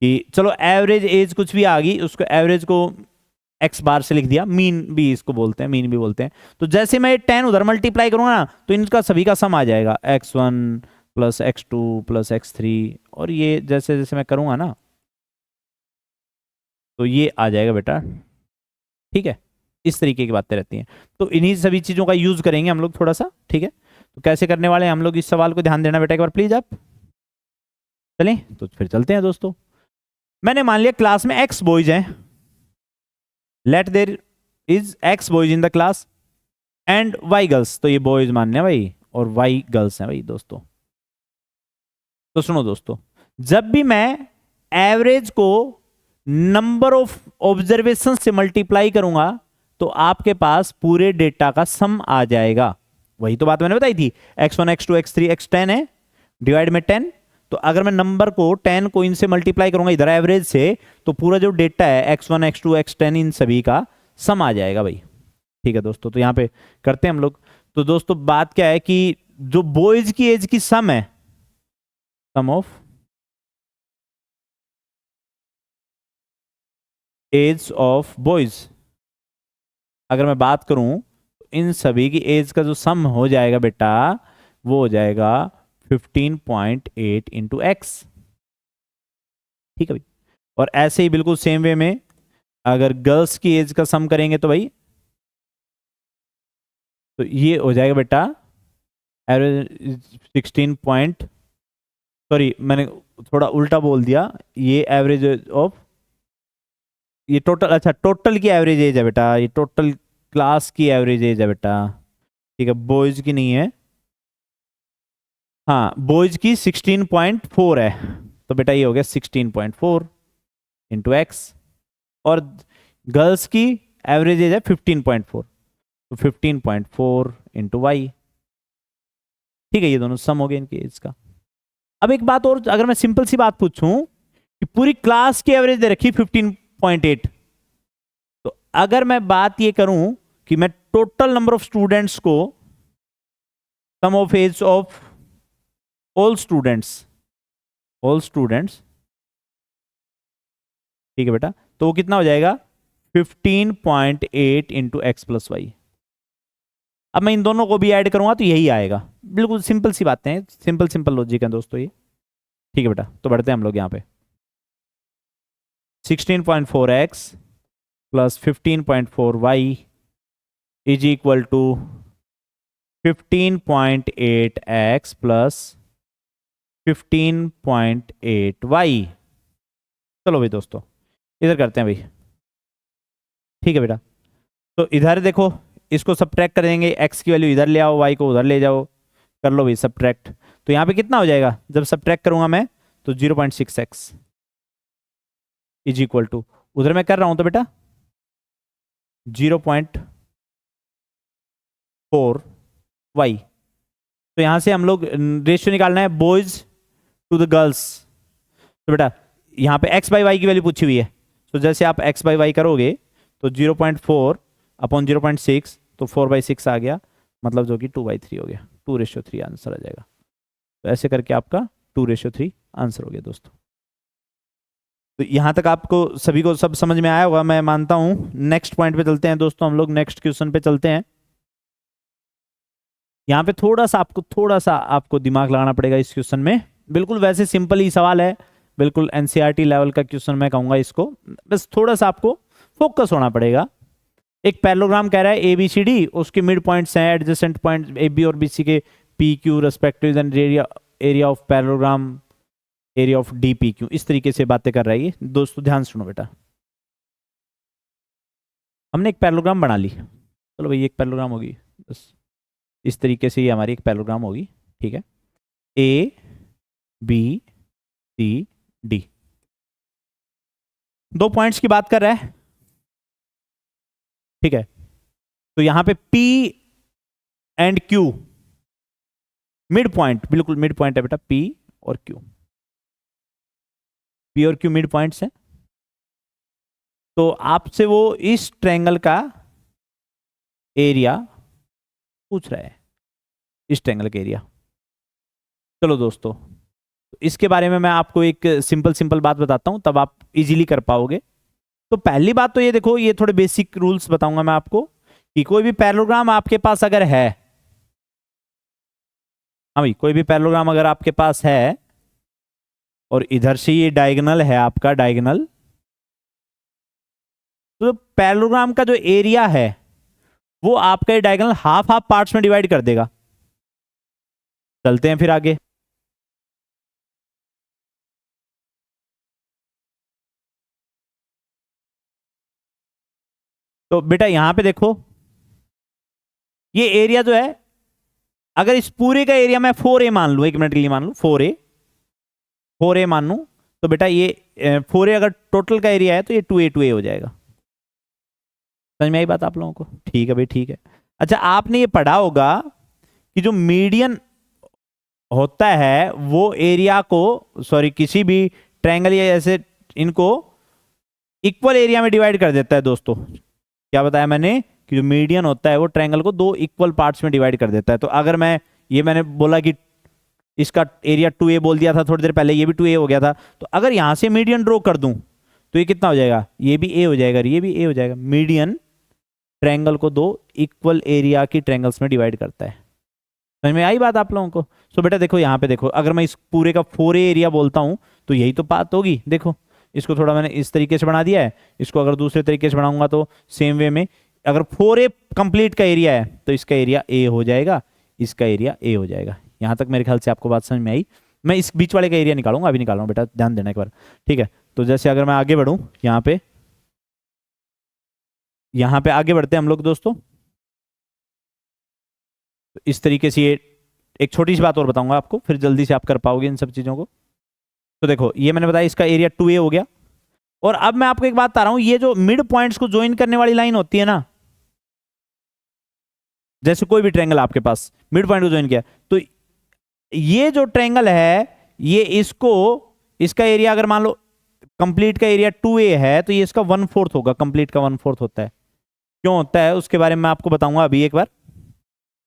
Speaker 1: कि चलो एवरेज एज कुछ भी आ गई, उसको एवरेज को x बार से लिख दिया, मीन भी इसको बोलते हैं, मीन भी बोलते हैं। तो जैसे मैं 10 उधर मल्टीप्लाई करूंगा ना, तो इनका सभी का सम आ जाएगा, x1 plus x2 plus x3, और ये जैसे जैसे मैं करूंगा ना, तो ये आ जाएगा बेटा। ठीक है, इस तरीके की बातें रहती हैं। तो इन्हीं सभी चीजों का यूज करेंगे हम लोग थोड़ा सा। ठीक है, तो कैसे करने वाले हैं हम लोग, इस सवाल को ध्यान देना बेटा एक बार प्लीज आप। चलें तो फिर चलते हैं दोस्तों। मैंने मान लिया क्लास में x बॉयज हैं, let there is x boys in the class and y girls. तो ये बॉयज मानने हैं भाई और y गर्ल्स हैं भाई दोस्तों। तो सुनो दोस्तों, जब भी मैं एवरेज को नंबर ऑफ ऑब्जर्वेशन से मल्टीप्लाई करूंगा तो आपके पास पूरे डेटा का सम आ जाएगा। वही तो बात मैंने बताई थी, x1 x2 x3 x10 है, डिवाइड में 10। तो अगर मैं नंबर को 10 को इनसे मल्टीप्लाई करूंगा इधर एवरेज से, तो पूरा जो डेटा है x1 x2 x10 इन सभी का सम आ जाएगा भाई। ठीक है दोस्तों, तो यहां पे करते हैं हम लोग। तो दोस्तों बात क्या है कि जो बॉयज की एज की सम है, सम ऑफ एज ऑफ बॉयज, अगर मैं बात करूं तो इन सभी की एज का जो सम हो जाएगा बेटा, वो हो जाएगा 15.8 इंटू एक्स। ठीक है भाई, और ऐसे ही बिल्कुल सेम वे में अगर गर्ल्स की एज का सम करेंगे तो भाई, तो ये हो जाएगा बेटा एवरेज 16 पॉइंट, सॉरी मैंने थोड़ा उल्टा बोल दिया, ये एवरेज ऑफ, ये टोटल, अच्छा टोटल की एवरेज एज है बेटा, ये टोटल क्लास की एवरेज एज है बेटा। ठीक है, बॉयज की नहीं है, हाँ बॉयज की 16.4 है। तो बेटा ये हो गया 16.4 इंटू एक्स, और गर्ल्स की एवरेज एज है 15.4, तो 15.4 इंटू वाई। ठीक है, ये दोनों सम हो गए इनकी एज का। अब एक बात और, अगर मैं सिंपल सी बात पूछूं कि पूरी क्लास की एवरेज दे रखी 15.8। तो अगर मैं बात ये करूं कि मैं टोटल नंबर ऑफ स्टूडेंट्स को sum of age of all students ठीक है बेटा, तो वो कितना हो जाएगा 15.8 इंटू एक्स प्लस वाई। अब मैं इन दोनों को भी ऐड करूंगा तो यही आएगा। बिल्कुल सिंपल सी बातें हैं, सिंपल लॉजिक है दोस्तों ये। ठीक है बेटा, तो बढ़ते हैं हम लोग यहाँ पे 16.4x plus 15.4y is equal to 15.8x plus 15.8y। चलो भाई दोस्तों इधर करते हैं भाई। ठीक है बेटा, तो इधर देखो, इसको सब्ट्रैक्ट कर देंगे, x की वैल्यू इधर ले आओ, y को उधर ले जाओ, कर लो भाई सब्ट्रैक्ट। तो यहाँ पे कितना हो जाएगा जब सब्ट्रैक्ट करूंगा मैं, तो 0.6x इज इक्वल टू, उधर मैं कर रहा हूं तो बेटा 0.4y। तो यहां से हम लोग रेशियो निकालना है बॉयज टू द गर्ल्स। तो बेटा यहाँ पे x बाई वाई की वैल्यू पूछी हुई है, तो जैसे आप x बाई वाई करोगे तो 0.4 अपॉन 0.6, तो 4/6 आ गया, मतलब जो कि 2/3 हो गया, 2:3 आंसर आ जाएगा। तो ऐसे करके आपका 2:3 आंसर हो गया दोस्तों। तो यहां तक आपको सभी को सब समझ में आया होगा मैं मानता हूं। नेक्स्ट पॉइंट पे चलते हैं दोस्तों, हम लोग नेक्स्ट क्वेश्चन पे चलते हैं। यहाँ पे थोड़ा सा आपको दिमाग लगाना पड़ेगा इस क्वेश्चन में। बिल्कुल वैसे सिंपल ही सवाल है, बिल्कुल एनसीईआरटी लेवल का क्वेश्चन मैं कहूंगा इसको, बस थोड़ा सा आपको फोकस होना पड़ेगा। एक पैरेललोग्राम कह रहा है ए बी सी डी, उसके मिड पॉइंट्स हैं एडजेसेंट पॉइंट ए बी और बी सी के P Q respective, and area of parallelogram area of D P Q, इस तरीके से बातें कर रहा है ये। दोस्तों ध्यान सुनो बेटा, हमने एक पैरेललोग्राम बना ली, चलो भाई एक पैरेललोग्राम होगी, बस इस तरीके से ये हमारी एक पैरेललोग्राम होगी। ठीक है, ए बी सी डी, दो पॉइंट्स की बात कर रहा है। ठीक है, तो यहां पे P and Q mid point, बिल्कुल मिड पॉइंट है बेटा, P और Q, P और Q मिड पॉइंट्स हैं। तो आपसे वो इस ट्रायंगल का एरिया पूछ रहा है, इस ट्रायंगल का एरिया। चलो दोस्तों, इसके बारे में मैं आपको एक सिंपल बात बताता हूं, तब आप इजीली कर पाओगे। तो पहली बात तो ये देखो, ये थोड़े बेसिक रूल्स बताऊंगा मैं आपको कि कोई भी पैरेललोग्राम आपके पास अगर है, हाँ भाई कोई भी पैरेललोग्राम अगर आपके पास है और इधर से ये डायगोनल है आपका डायगोनल, तो पैरेललोग्राम का जो एरिया है वो आपका ये डायगोनल हाफ पार्ट्स में डिवाइड कर देगा। चलते हैं फिर आगे। तो बेटा यहां पे देखो, ये एरिया जो है, अगर इस पूरे का एरिया मैं 4A मान लूं, 1 मिनट के लिए मान लूं 4A मान लूं, तो बेटा ये 4A अगर टोटल का एरिया है तो ये 2A हो जाएगा। समझ में आई बात आप लोगों को? ठीक है भाई, ठीक है। अच्छा, आपने ये पढ़ा होगा कि जो मीडियन होता है वो एरिया को, सॉरी किसी भी ट्रायंगल या ऐसे इनको इक्वल एरिया में डिवाइड कर देता है दोस्तों। क्या बताया मैंने कि जो मीडियन होता है वो ट्रायंगल को 2 इक्वल पार्ट्स में डिवाइड कर देता है। तो अगर मैंने बोला कि इसका एरिया 2A बोल दिया था थोड़ी देर पहले, ये भी 2A हो गया था, तो अगर यहां से मीडियन ड्रॉ कर दूं तो ये कितना हो जाएगा, ये भी A हो जाएगा, ये भी A हो जाएगा। मीडियन ट्रायंगल को 2 इक्वल एरिया की ट्रायंगल्स में डिवाइड करता है। समझ में आई बात आप लोगों को? सो बेटा देखो यहाँ पे देखो, अगर मैं इस पूरे का 4A एरिया बोलता हूं तो यही तो बात होगी। देखो इसको थोड़ा मैंने इस तरीके से बना दिया है, इसको अगर दूसरे तरीके से बनाऊंगा तो सेम वे में, अगर 4A कंप्लीट का एरिया है तो इसका एरिया A हो जाएगा, इसका एरिया A हो जाएगा। यहां तक मेरे ख्याल से आपको बात समझ में आई। मैं इस बीच वाले का एरिया निकालूंगा, अभी निकाल रहा हूं बेटा, ध्यान देना एक बार। ठीक है, तो जैसे अगर मैं आगे बढ़ूं, यहाँ पे आगे बढ़ते हैं हम लोग दोस्तों। तो इस तरीके से ये एक छोटी सी बात और बताऊंगा आपको, फिर जल्दी से आप कर पाओगे इन सब चीजों को। तो देखो ये मैंने बताया इसका एरिया 2A हो गया। और अब मैं आपको एक बात बता रहा हूं, ये जो मिड पॉइंट्स को ज्वाइन करने वाली लाइन होती है ना, जैसे कोई भी ट्रायंगल आपके पास मिड पॉइंट को ज्वाइन किया, तो ये जो ट्रायंगल है ये इसका एरिया अगर मान लो कंप्लीट का एरिया 2A है तो ये इसका 1/4 होगा, कंप्लीट का 1/4 होता है। क्यों होता है उसके बारे में मैं आपको बताऊंगा अभी एक बार,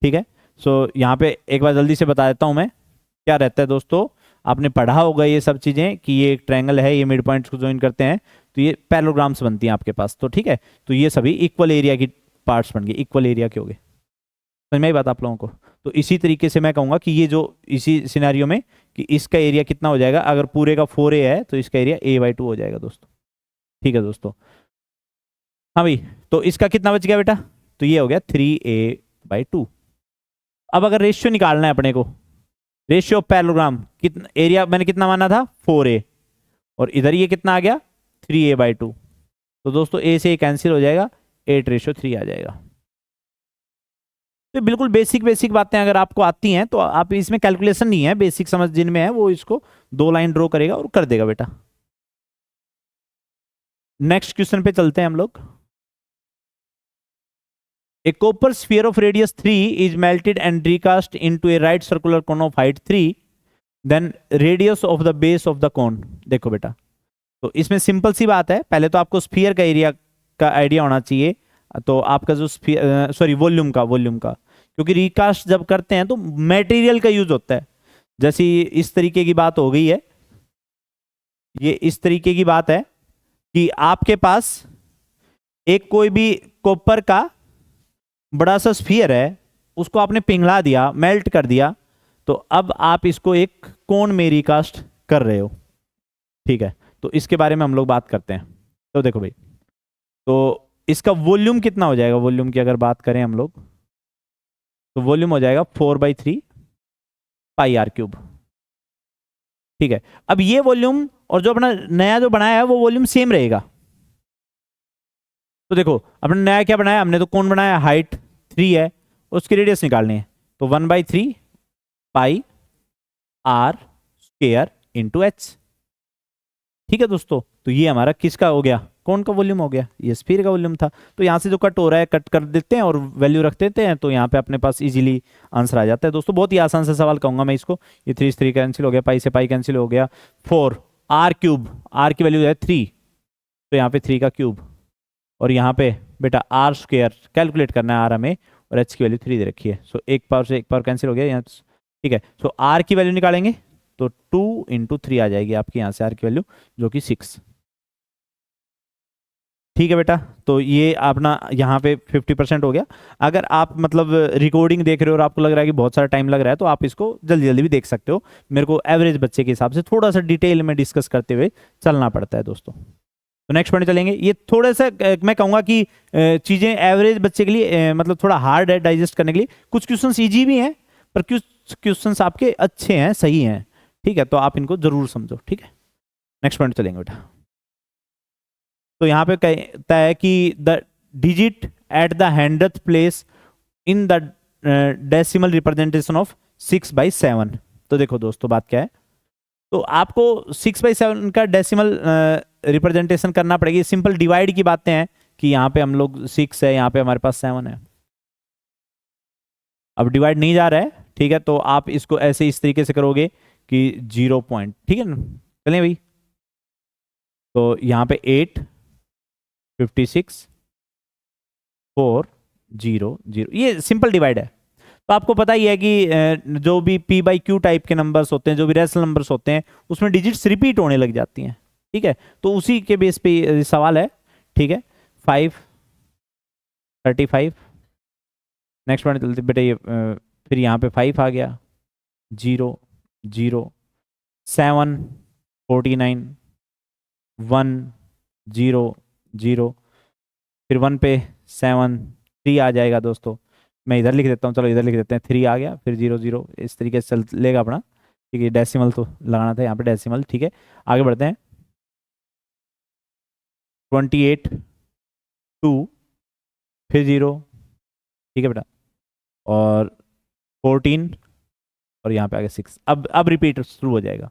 Speaker 1: ठीक है। सो यहाँ पे एक बार जल्दी से बता देता हूँ मैं क्या रहता है दोस्तों। आपने पढ़ा होगा ये सब चीजें कि ये एक ट्रायंगल है, ये मिड पॉइंट्स को ज्वाइन करते हैं तो ये पैरेललोग्राम्स बनती हैं आपके पास, तो ठीक है। तो ये सभी इक्वल एरिया की पार्ट्स बन गए, इक्वल एरिया के हो गए। समझ में आई बात आप लोगों को? तो इसी तरीके से मैं कहूंगा कि ये जो इसी सिनेरियो में कि इसका एरिया कितना हो जाएगा, अगर पूरे का 4A है तो इसका एरिया A/2 हो जाएगा दोस्तों, ठीक है दोस्तों। हाँ भाई, तो इसका कितना बच गया बेटा? तो ये हो गया 3A/2। अब अगर रेशियो निकालना है अपने को, रेशियो ऑफ पैरेललोग्राम, कितना एरिया मैंने कितना माना था 4A, और इधर ये कितना आ गया 3A/2। तो दोस्तों A से A कैंसिल हो जाएगा, 8:3 आ जाएगा। तो बिल्कुल बेसिक बेसिक बातें अगर आपको आती हैं तो आप इसमें कैलकुलेशन नहीं है, बेसिक समझ जिनमें है वो इसको 2 लाइन ड्रॉ करेगा और कर देगा बेटा। नेक्स्ट क्वेश्चन पे चलते हैं हम लोग। A copper sphere of radius 3 is melted and recast into a right circular cone of height 3, then radius of the base of the cone। देखो बेटा, तो इसमें सिंपल सी बात है, पहले तो आपको स्फीयर का एरिया का आइडिया होना चाहिए। तो आपका जो सॉरी वॉल्यूम का, क्योंकि रिकास्ट जब करते हैं तो मटेरियल का यूज होता है। जैसे इस तरीके की बात हो गई है, ये इस तरीके की बात है कि आपके पास एक कोई भी कॉपर का बड़ा सा स्फीयर है, उसको आपने पिघला दिया, मेल्ट कर दिया, तो अब आप इसको एक कोन में रिकास्ट कर रहे हो, ठीक है। तो इसके बारे में हम लोग बात करते हैं। तो देखो भाई, तो इसका वॉल्यूम कितना हो जाएगा, वॉल्यूम की अगर बात करें हम लोग तो वॉल्यूम हो जाएगा 4/3 πr³, ठीक है। अब ये वॉल्यूम और जो अपना नया जो बनाया है वो वॉल्यूम सेम रहेगा। तो देखो अपने नया क्या बनाया, हमने तो कौन बनाया, हाइट 3 है, उसकी रेडियस निकालनी है, तो 1/3 πr² इंटू h, ठीक है दोस्तों। तो ये हमारा किसका हो गया, कौन का वॉल्यूम हो गया, ये स्फीयर का वॉल्यूम था। तो यहाँ से जो कट हो रहा है कट कर देते हैं और वैल्यू रख देते हैं, तो यहाँ पे अपने पास इजीली आंसर आ जाता है दोस्तों। बहुत ही आसान सा सवाल कहूंगा मैं इसको। ये 3 से 3 कैंसिल हो गया, पाई से पाई कैंसिल हो गया, 4 r³ r की वैल्यू है 3, तो यहाँ पे 3 का क्यूब, और यहाँ पे बेटा r² कैलकुलेट करना है r हमें, और h की वैल्यू 3 दे रखी है। सो एक पावर से एक पावर कैंसिल हो गया यहाँ, ठीक है। सो r की वैल्यू निकालेंगे तो 2 × 3 आ जाएगी आपकी यहाँ से r की वैल्यू, जो कि 6, ठीक है बेटा। तो ये अपना यहाँ पे 50% हो गया। अगर आप मतलब रिकॉर्डिंग देख रहे हो और आपको लग रहा है कि बहुत सारा टाइम लग रहा है, तो आप इसको जल्दी जल्दी भी देख सकते हो। मेरे को एवरेज बच्चे के हिसाब से थोड़ा सा डिटेल में डिस्कस करते हुए चलना पड़ता है दोस्तों। तो नेक्स्ट पॉइंट चलेंगे। ये थोड़ा सा मैं कहूँगा कि चीज़ें एवरेज बच्चे के लिए मतलब थोड़ा हार्ड है डाइजेस्ट करने के लिए। कुछ क्वेश्चन ईजी भी हैं पर कुछ क्वेश्चन आपके अच्छे हैं, सही हैं, ठीक है। तो आप इनको जरूर समझो, ठीक है। नेक्स्ट पॉइंट चलेंगे बेटा। तो यहाँ पे कहता है कि the digit at the 100th place in the decimal representation of 6/7। तो देखो दोस्तों बात क्या है, तो आपको 6/7 का डेसिमल रिप्रेजेंटेशन करना पड़ेगी। सिंपल डिवाइड की बातें हैं कि यहाँ पे हम लोग 6 है, यहाँ पे हमारे पास 7 है। अब डिवाइड नहीं जा रहा है, ठीक है। तो आप इसको ऐसे इस तरीके से करोगे कि 0 पॉइंट, ठीक है ना। चलिए भाई, तो यहाँ पे 8 56 4 0 0, ये सिंपल डिवाइड है। तो आपको पता ही है कि जो भी p/q टाइप के नंबर्स होते हैं, जो भी रैशनल नंबर्स होते हैं, उसमें डिजिट्स रिपीट होने लग जाती हैं, ठीक है। तो उसी के बेस पे सवाल है, ठीक है। 5 35, नेक्स्ट पॉइंट चलते बेटा। ये फिर यहाँ पे 5 आ गया, 0 0 7 49 1 0 0, फिर 1 पे 7 3 आ जाएगा दोस्तों। मैं इधर लिख देता हूँ, चलो इधर लिख देते हैं, 3 आ गया, फिर 0 0, इस तरीके से चल लेगा अपना, ठीक है। डेसिमल तो लगाना था यहाँ पे, डेसिमल, ठीक है। आगे बढ़ते हैं। 28 2 फिर 0, ठीक है बेटा, और 14 और यहाँ पे आगे 6। अब रिपीट शुरू हो जाएगा,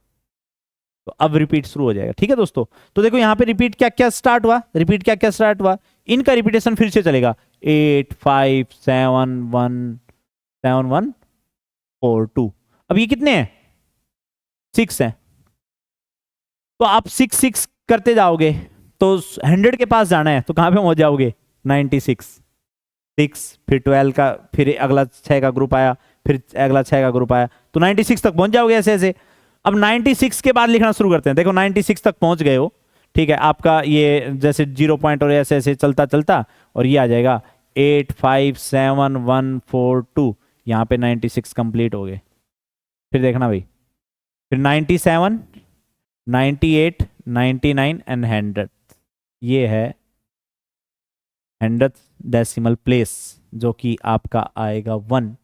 Speaker 1: तो अब रिपीट शुरू हो जाएगा, ठीक है दोस्तों। तो देखो यहाँ पे रिपीट क्या क्या स्टार्ट हुआ, रिपीट क्या क्या स्टार्ट हुआ, इनका रिपीटेशन फिर से चलेगा। 8 5 7 1 7 1 4 2। अब ये कितने हैं, 6 हैं। तो आप 6 6 करते जाओगे तो 100 के पास जाना है तो कहाँ पे पहुंच जाओगे 96, 6 फिर 12 का, फिर अगला 6 का ग्रुप आया, फिर अगला 6 का ग्रुप आया, तो 96 तक पहुंच जाओगे ऐसे ऐसे। अब 96 के बाद लिखना शुरू करते हैं। देखो 96 तक पहुंच गए हो, ठीक है, आपका ये जैसे 0 पॉइंट और ऐसे ऐसे चलता चलता और ये आ जाएगा 8 5 7 1 4 2, यहाँ पे 96 कंप्लीट हो गए। फिर देखना भाई, फिर 97 98 99 एंड 100, ये है 100th डेसिमल प्लेस जो कि आपका आएगा 1।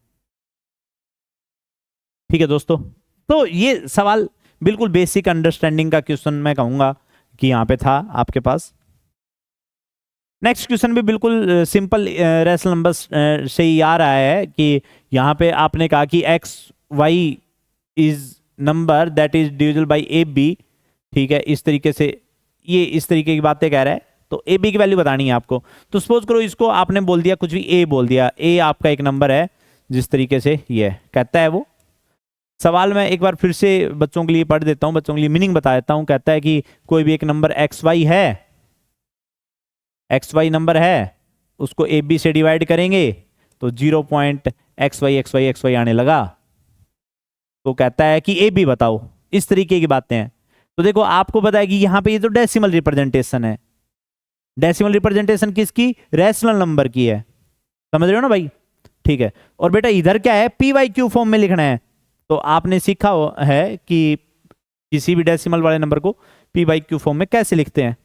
Speaker 1: ठीक है दोस्तों, तो ये सवाल बिल्कुल बेसिक अंडरस्टैंडिंग का क्वेश्चन मैं कहूंगा कि यहां पे था आपके पास। नेक्स्ट क्वेश्चन भी बिल्कुल सिंपल रैशनल नंबर से ही आ रहा है कि यहां पे आपने कहा कि x y is number that is divisible by a b, ठीक है, इस तरीके से ये इस तरीके की बातें कह रहा है, तो ए बी की वैल्यू बतानी है आपको। तो सपोज करो इसको आपने बोल दिया कुछ भी ए बोल दिया, ए आपका एक नंबर है, जिस तरीके से ये कहता है वो सवाल मैं एक बार फिर से बच्चों के लिए पढ़ देता हूं, बच्चों के लिए मीनिंग बता देता हूं। कहता है कि कोई भी एक नंबर एक्स वाई है, एक्स वाई नंबर है, उसको ए बी से डिवाइड करेंगे तो 0.xy आने लगा, तो कहता है कि ए बी बताओ, इस तरीके की बातें हैं। तो देखो आपको पता है कि यहां पे ये तो डेसिमल रिप्रेजेंटेशन है, डेसिमल रिप्रेजेंटेशन किसकी, रैशनल नंबर की है, समझ रहे हो ना भाई, ठीक है। और बेटा इधर क्या है, पी वाई क्यू फॉर्म में लिखना है, तो आपने सीखा है कि किसी भी डेसिमल वाले नंबर को पी बाई क्यू फॉर्म में कैसे लिखते हैं।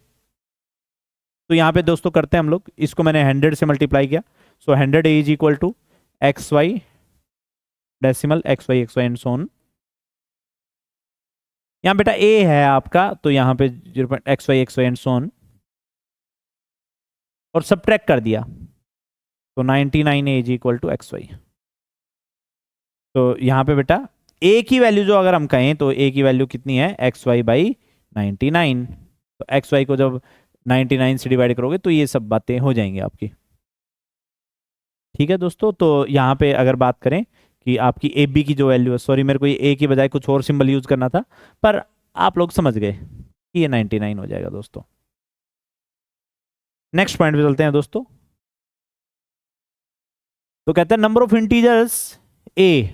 Speaker 1: तो यहां पे दोस्तों करते हैं हम लोग, इसको मैंने 100 से मल्टीप्लाई किया, so 100 is equal to x y decimal x y and so on. यहां बेटा ए है आपका, तो यहां पे 0.xy एंड सो ऑन, और सबट्रैक्ट कर दिया तो 99 is equal to x y. तो यहां पे बेटा ए की वैल्यू जो अगर हम कहें तो ए की वैल्यू कितनी है, एक्स वाई बाई 99, तो एक्स वाई को जब 99 से डिवाइड करोगे तो ये सब बातें हो जाएंगी आपकी। ठीक है दोस्तों, तो यहाँ पे अगर बात करें कि आपकी ए बी की जो वैल्यू है, सॉरी मेरे को ये ए की बजाय कुछ और सिंबल यूज करना था, पर आप लोग समझ गए कि ये 99 हो जाएगा दोस्तों। नेक्स्ट पॉइंट पे चलते हैं दोस्तों। तो कहते हैं number of integers A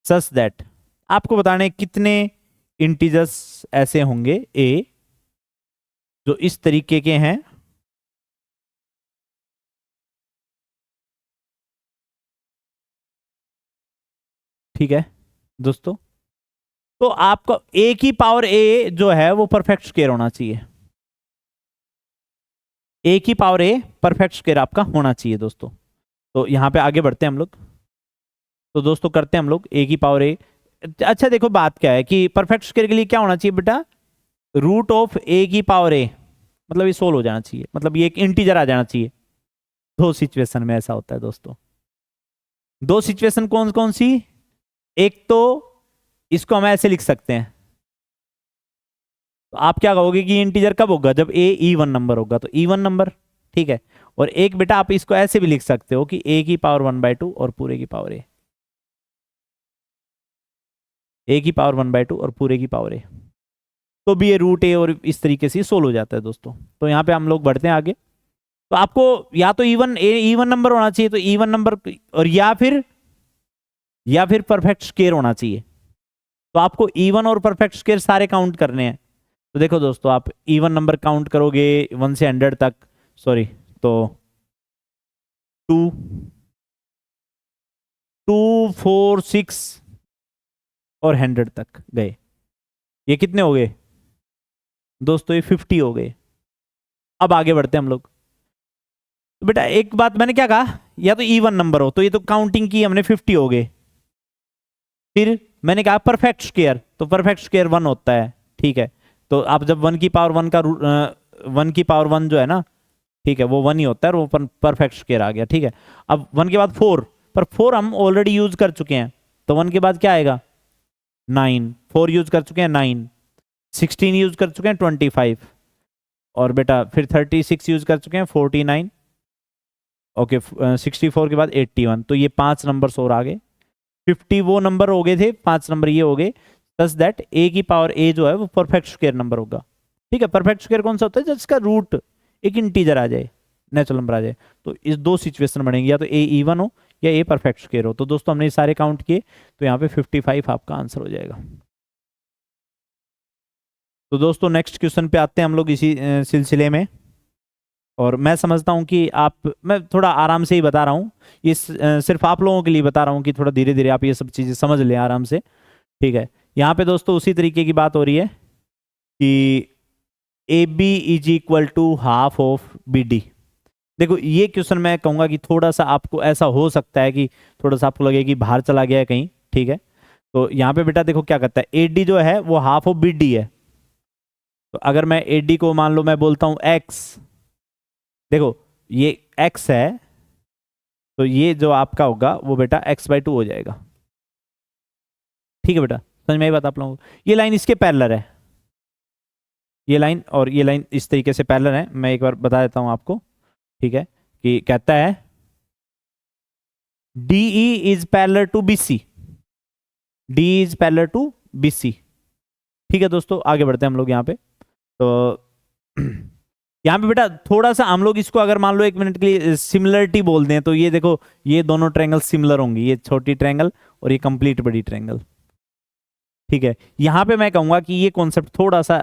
Speaker 1: such that, आपको बताने कितने इंटीजर्स ऐसे होंगे ए जो इस तरीके के हैं, ठीक है दोस्तों। तो आपको ए की पावर ए जो है वो परफेक्ट स्क्वायर होना चाहिए, ए की पावर ए परफेक्ट स्क्वायर आपका होना चाहिए दोस्तों। तो यहां पे आगे बढ़ते हैं हम लोग, तो दोस्तों करते हैं हम लोग ए की पावर ए। अच्छा देखो बात क्या है कि परफेक्ट स्क्वायर के लिए क्या होना चाहिए बेटा, रूट ऑफ ए की पावर ए, मतलब ये सोल्व हो जाना चाहिए, मतलब ये एक इंटीजर आ जाना चाहिए। दो सिचुएशन में ऐसा होता है दोस्तों, दो सिचुएशन कौन कौन सी, एक तो इसको हम ऐसे लिख सकते हैं, तो आप क्या कहोगे कि इंटीजर कब होगा, जब ए इवन नंबर होगा, तो इवन नंबर, ठीक है। और एक बेटा आप इसको ऐसे भी लिख सकते हो कि ए की पावर 1/2 और पूरे की पावर ए की पावर 1/2 और पूरे की पावर ए, तो भी ये रूट ए और इस तरीके से सोल्व हो जाता है दोस्तों। तो यहाँ पे हम लोग बढ़ते हैं आगे, तो आपको या तो इवन नंबर होना चाहिए, तो इवन नंबर, और या फिर परफेक्ट स्क्वायर होना चाहिए। तो आपको इवन और परफेक्ट स्क्वायर सारे काउंट करने हैं। तो देखो दोस्तों, आप इवन नंबर काउंट करोगे 1 से 100 तक, सॉरी, तो 2 2 4 6 और 100 तक गए, ये कितने हो गए दोस्तों, ये 50 हो गए। अब आगे बढ़ते हैं हम लोग। तो बेटा एक बात मैंने क्या कहा, या तो इवन नंबर हो, तो ये तो काउंटिंग की हमने 50 हो गए। फिर मैंने कहा परफेक्ट स्क्वायर, तो परफेक्ट स्क्वायर 1 होता है, ठीक है। तो आप जब 1 की पावर 1 का 1 की पावर 1 जो है ना, ठीक है, वो 1 ही होता है, वो परफेक्ट स्क्वायर आ गया, ठीक है। अब 1 के बाद 4, पर 4 हम ऑलरेडी यूज कर चुके हैं, तो 1 के बाद क्या आएगा 9, 4 यूज कर चुके हैं 9, 16 यूज कर चुके हैं 25, और बेटा फिर 36 यूज कर चुके हैं 49, ओके, 64 के बाद 81, तो ये 5 नंबर्स और आ गए। 50 वो नंबर हो गए थे, 5 नंबर ये हो गए, सच दैट ए की पावर ए जो है वो परफेक्ट स्क्वायर नंबर होगा। ठीक है, परफेक्ट स्क्वायर कौन सा होता है, जिसका रूट एक इंटीजर आ जाए, नेचुरल नंबर आ जाए। तो इस दो सिचुएशन बनेंगी, या तो ए इवन हो या ए परफेक्ट स्क्वायर हो। तो दोस्तों हमने सारे काउंट किए, तो यहाँ पे 55 आपका आंसर हो जाएगा। तो दोस्तों नेक्स्ट क्वेश्चन पे आते हैं हम लोग इसी सिलसिले में। और मैं समझता हूँ कि मैं थोड़ा आराम से ही बता रहा हूँ, इस सिर्फ आप लोगों के लिए बता रहा हूँ कि थोड़ा धीरे धीरे आप ये सब चीज़ें समझ लें आराम से। ठीक है, यहाँ पे दोस्तों उसी तरीके की बात हो रही है कि A B is equal to half of B D. देखो ये क्वेश्चन मैं कहूँगा कि थोड़ा सा आपको ऐसा हो सकता है कि थोड़ा सा आपको लगे कि बाहर चला गया है कहीं। ठीक है, तो यहाँ पे बेटा देखो क्या करता है, ए डी जो है वो हाफ ऑफ बी डी है। तो अगर मैं ए डी को मान लो मैं बोलता हूँ एक्स, देखो ये x है, तो ये जो आपका होगा वो बेटा x/2 हो जाएगा। ठीक है बेटा, समझ में आई बात आप लोगों को। ये लाइन इसके पैरेलल है, ये लाइन और ये लाइन इस तरीके से पैरेलल है। मैं एक बार बता देता हूं आपको। ठीक है, कि कहता है DE is parallel to BC, DE is parallel to BC। ठीक है दोस्तों, आगे बढ़ते हैं हम लोग यहाँ पे। तो यहाँ पे बेटा थोड़ा सा हम लोग इसको अगर मान लो 1 मिनट के लिए सिमिलरिटी बोल दें, तो ये देखो ये दोनों ट्रायंगल सिमिलर होंगी, ये छोटी ट्रायंगल और ये कंप्लीट बड़ी ट्रायंगल। ठीक है, यहाँ पे मैं कहूँगा कि ये कॉन्सेप्ट थोड़ा सा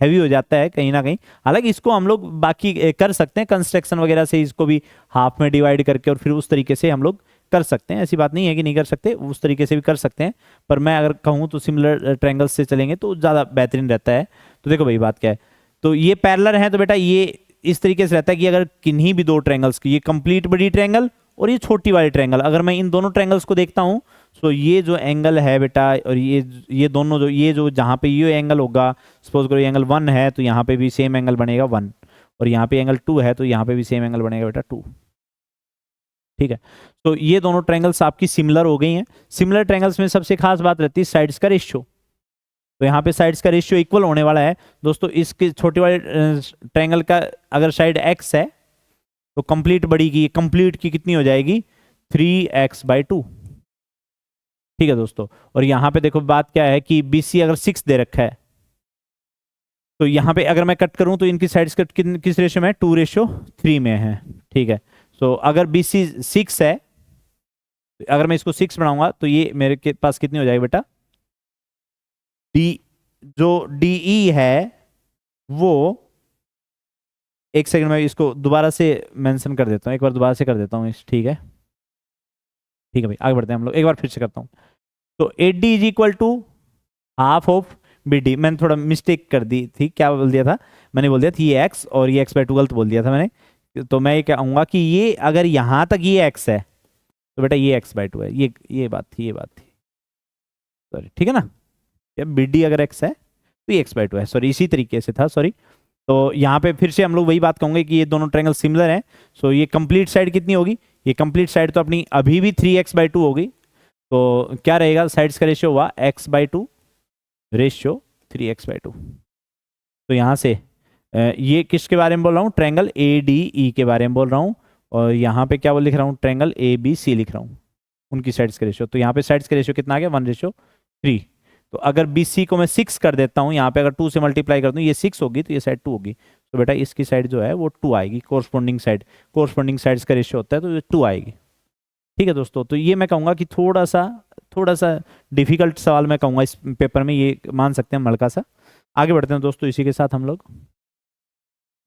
Speaker 1: हैवी हो जाता है कहीं ना कहीं। हालांकि इसको हम लोग बाकी कर सकते हैं, कंस्ट्रक्शन वगैरह से इसको भी हाफ में डिवाइड करके और फिर उस तरीके से हम लोग कर सकते हैं। ऐसी बात नहीं है कि नहीं कर सकते, उस तरीके से भी कर सकते हैं। पर मैं अगर कहूँ तो सिमिलर ट्रायंगल से चलेंगे तो ज़्यादा बेहतरीन रहता है। तो देखो भाई बात क्या है, तो ये पैरेलल है, तो बेटा ये इस तरीके से रहता है कि अगर किन्हीं भी दो ट्रायंगल्स की, ये कंप्लीट बड़ी ट्रायंगल और ये छोटी वाली ट्रायंगल, अगर मैं इन दोनों ट्रायंगल्स को देखता हूं, तो ये जो एंगल है बेटा और ये दोनों जो ये जो जहां पे ये एंगल होगा, सपोज करो ये एंगल 1 है तो यहाँ पे भी सेम एंगल बनेगा 1, और यहाँ पे एंगल 2 है तो यहाँ पे भी सेम एंगल बनेगा बेटा 2। ठीक है, तो ये दोनों ट्रायंगल्स आपकी सिमिलर हो गई हैं। सिमिलर ट्रायंगल्स में सबसे खास बात रहती है साइड्स का रेशियो। तो यहाँ पे साइड्स का रेशियो इक्वल होने वाला है दोस्तों। इसके छोटे वाले ट्रायंगल का अगर साइड x है तो कंप्लीट बड़ी की कंप्लीट की कितनी हो जाएगी 3x/2। ठीक है दोस्तों, और यहाँ पे देखो बात क्या है कि BC अगर 6 दे रखा है, तो यहाँ पे अगर मैं कट करूं तो इनकी साइड्स कट किस रेशियो में है, 2:3 में है। ठीक है, तो अगर BC 6 है, अगर मैं इसको 6 बनाऊंगा तो ये मेरे के पास कितनी हो जाएगी बेटा, जो DE है वो, एक सेकंड में इसको दोबारा से मेंशन कर देता हूँ, एक बार दोबारा से कर देता हूँ। ठीक है, ठीक है भाई, आगे बढ़ते हैं हम लोग। एक बार फिर से करता हूँ। तो AD is equal to half of BD। मैंने थोड़ा मिस्टेक कर दी थी, क्या बोल दिया था, मैंने बोल दिया था ये x और ये x/2 गलत बोल दिया था मैंने। तो मैं ये कहूँगा कि ये अगर यहाँ तक ये x है तो बेटा ये x/2 है। ये बात थी सॉरी। ठीक है ना, BD अगर x है तो ये x/2 है। सॉरी, इसी तरीके से था, सॉरी। तो यहाँ पे फिर से हम लोग वही बात कहूंगे कि ये दोनों ट्रायंगल सिमिलर हैं। सो ये कंप्लीट साइड कितनी होगी, ये कंप्लीट साइड तो अपनी अभी भी 3x/2 होगी। तो क्या रहेगा, साइड्स का रेशियो हुआ x/2 रेशियो 3x/2। तो यहाँ से ये किसके बारे में बोल रहा हूँ, ट्रायंगल ADE के बारे में बोल रहा हूँ। और यहाँ पे क्या लिख रहा हूँ, ट्रायंगल ABC लिख रहा हूँ, उनकी साइड्स का रेशियो। तो यहाँ पे साइड्स का रेशियो कितना आ गया, 1:3। तो अगर BC को मैं 6 कर देता हूं, यहाँ पे अगर 2 से मल्टीप्लाई कर दूं, ये 6 होगी तो ये साइड 2 होगी। तो बेटा इसकी साइड जो है वो 2 आएगी, कोरस्पोंडिंग साइड्स का रेशियो होता है तो ये 2 आएगी। ठीक है दोस्तों, तो ये मैं कहूँगा कि थोड़ा सा डिफिकल्ट सवाल मैं कहूँगा इस पेपर में, ये मान सकते हैं हल्का सा। आगे बढ़ते हैं दोस्तों इसी के साथ हम लोग।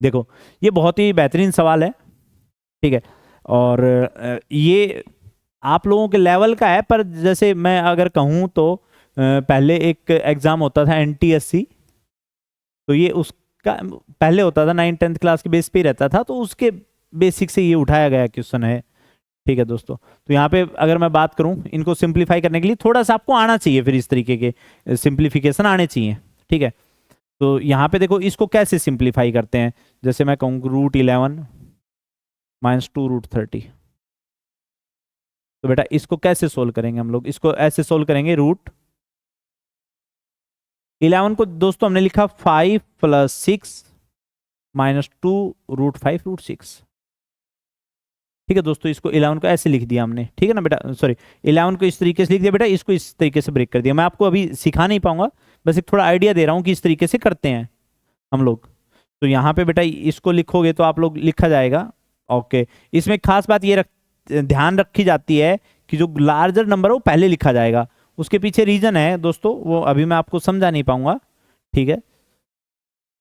Speaker 1: देखो ये बहुत ही बेहतरीन सवाल है। ठीक है, और ये आप लोगों के लेवल का है, पर जैसे मैं अगर कहूँ तो पहले एक एग्जाम होता था NTSC, तो ये उसका पहले होता था 9th-10th क्लास के बेस पे ही रहता था, तो उसके बेसिक से ये उठाया गया क्वेश्चन है। ठीक है दोस्तों, तो यहाँ पे अगर मैं बात करूँ, इनको सिंप्लीफाई करने के लिए थोड़ा सा आपको आना चाहिए, फिर इस तरीके के सिंप्लीफिकेशन आने चाहिए। ठीक है, तो यहाँ पे देखो इसको कैसे सिंप्लीफाई करते हैं, जैसे मैं कहूँ √11 - 2√30। तो बेटा इसको कैसे सोल्व करेंगे हम लोग, इसको ऐसे सोल्व करेंगे, √11 को दोस्तों हमने लिखा 5 + 6 - 2√5 √6। ठीक है दोस्तों, इसको 11 को ऐसे लिख दिया हमने। ठीक है ना बेटा, सॉरी 11 को इस तरीके से लिख दिया बेटा, इसको इस तरीके से ब्रेक कर दिया। मैं आपको अभी सिखा नहीं पाऊंगा, बस एक थोड़ा आइडिया दे रहा हूं कि इस तरीके से करते हैं। हम लोग। तो यहाँ पे बेटा इसको लिखोगे तो आप लोग लिखा जाएगा। ओके, इसमें खास बात ये ध्यान रखी जाती है कि जो लार्जर नंबर है वो पहले लिखा जाएगा। उसके पीछे रीजन है दोस्तों, वो अभी मैं आपको समझा नहीं पाऊंगा, ठीक है।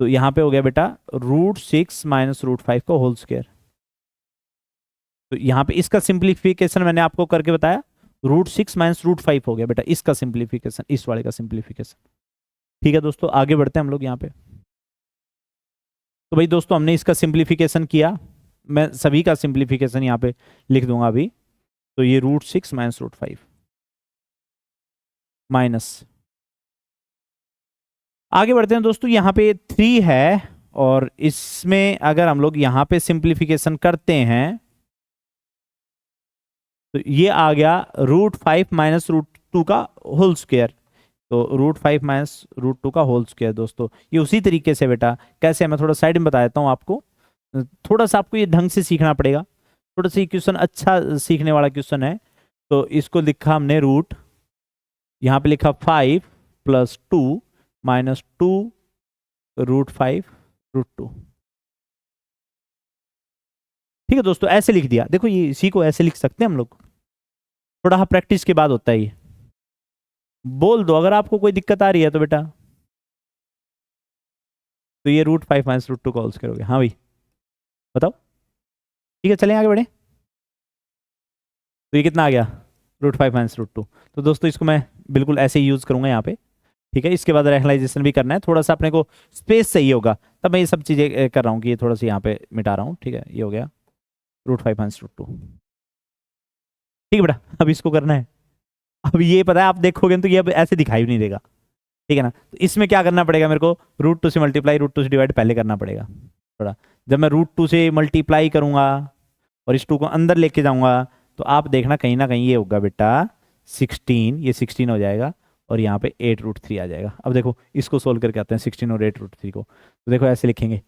Speaker 1: तो यहाँ पे हो गया बेटा √6 माइनस √5 का होल स्क्वायर। तो यहाँ पे इसका सिंप्लीफिकेशन मैंने आपको करके बताया, √6 माइनस √5 हो गया बेटा इसका सिंप्लीफिकेशन, इस वाले का सिंप्लीफिकेशन। ठीक है दोस्तों, आगे बढ़ते हैं हम लोग यहाँ पे। तो भाई दोस्तों हमने इसका सिंप्लीफिकेशन किया, मैं सभी का सिंप्लीफिकेशन यहाँ पे लिख दूंगा अभी। तो ये √6 माइनस √5 माइनस, आगे बढ़ते हैं दोस्तों। यहाँ पे 3 है और इसमें अगर हम लोग यहाँ पे सिंप्लीफिकेशन करते हैं तो ये आ गया √5 माइनस √2 का होल स्क्वायर। तो √5 माइनस √2 का होल स्क्वायर दोस्तों, ये उसी तरीके से बेटा कैसे, मैं थोड़ा साइड में बता देता हूँ आपको, थोड़ा सा आपको ये ढंग से सीखना पड़ेगा, थोड़ा सा क्वेश्चन अच्छा सीखने वाला क्वेश्चन है। तो इसको लिखा हमने रूट, यहाँ पे लिखा 5 + 2 माइनस 2 √5 √2। ठीक है दोस्तों, ऐसे लिख दिया। देखो ये इसी को ऐसे लिख सकते हैं हम लोग, थोड़ा प्रैक्टिस के बाद होता है ये। बोल दो अगर आपको कोई दिक्कत आ रही है तो बेटा। तो ये √5 माइनस √2 का होल स्क्वायर हो गया। हाँ भाई बताओ, ठीक है चलें आगे बढ़े। तो ये कितना आ गया √5 माइनस √2। तो दोस्तों इसको मैं बिल्कुल ऐसे ही यूज करूंगा यहाँ पे, ठीक है। इसके बाद रैशनलाइजेशन भी करना है, थोड़ा सा अपने को स्पेस चाहिए होगा, तब मैं ये सब चीजें कर रहा हूँ कि ये थोड़ा सा यहाँ पे मिटा रहा हूँ, ठीक है। ये हो गया √5 माइनस √2, ठीक है बेटा। अब इसको करना है, अब ये पता है आप देखोगे तो ये अब ऐसे दिखाई भी नहीं देगा, ठीक है ना। तो इसमें क्या करना पड़ेगा मेरे को, √2 से मल्टीप्लाई, √2 से डिवाइड पहले करना पड़ेगा थोड़ा। जब मैं √2 से मल्टीप्लाई करूंगा और इस 2 को अंदर लेके जाऊंगा तो आप देखना कहीं ना कहीं ये होगा बेटा 16, ये 16 हो जाएगा और यहाँ पे 8√3 आ जाएगा। अब देखो इसको सोल्व करके आते हैं 16 और 8√3 को। तो देखो ऐसे लिखेंगे,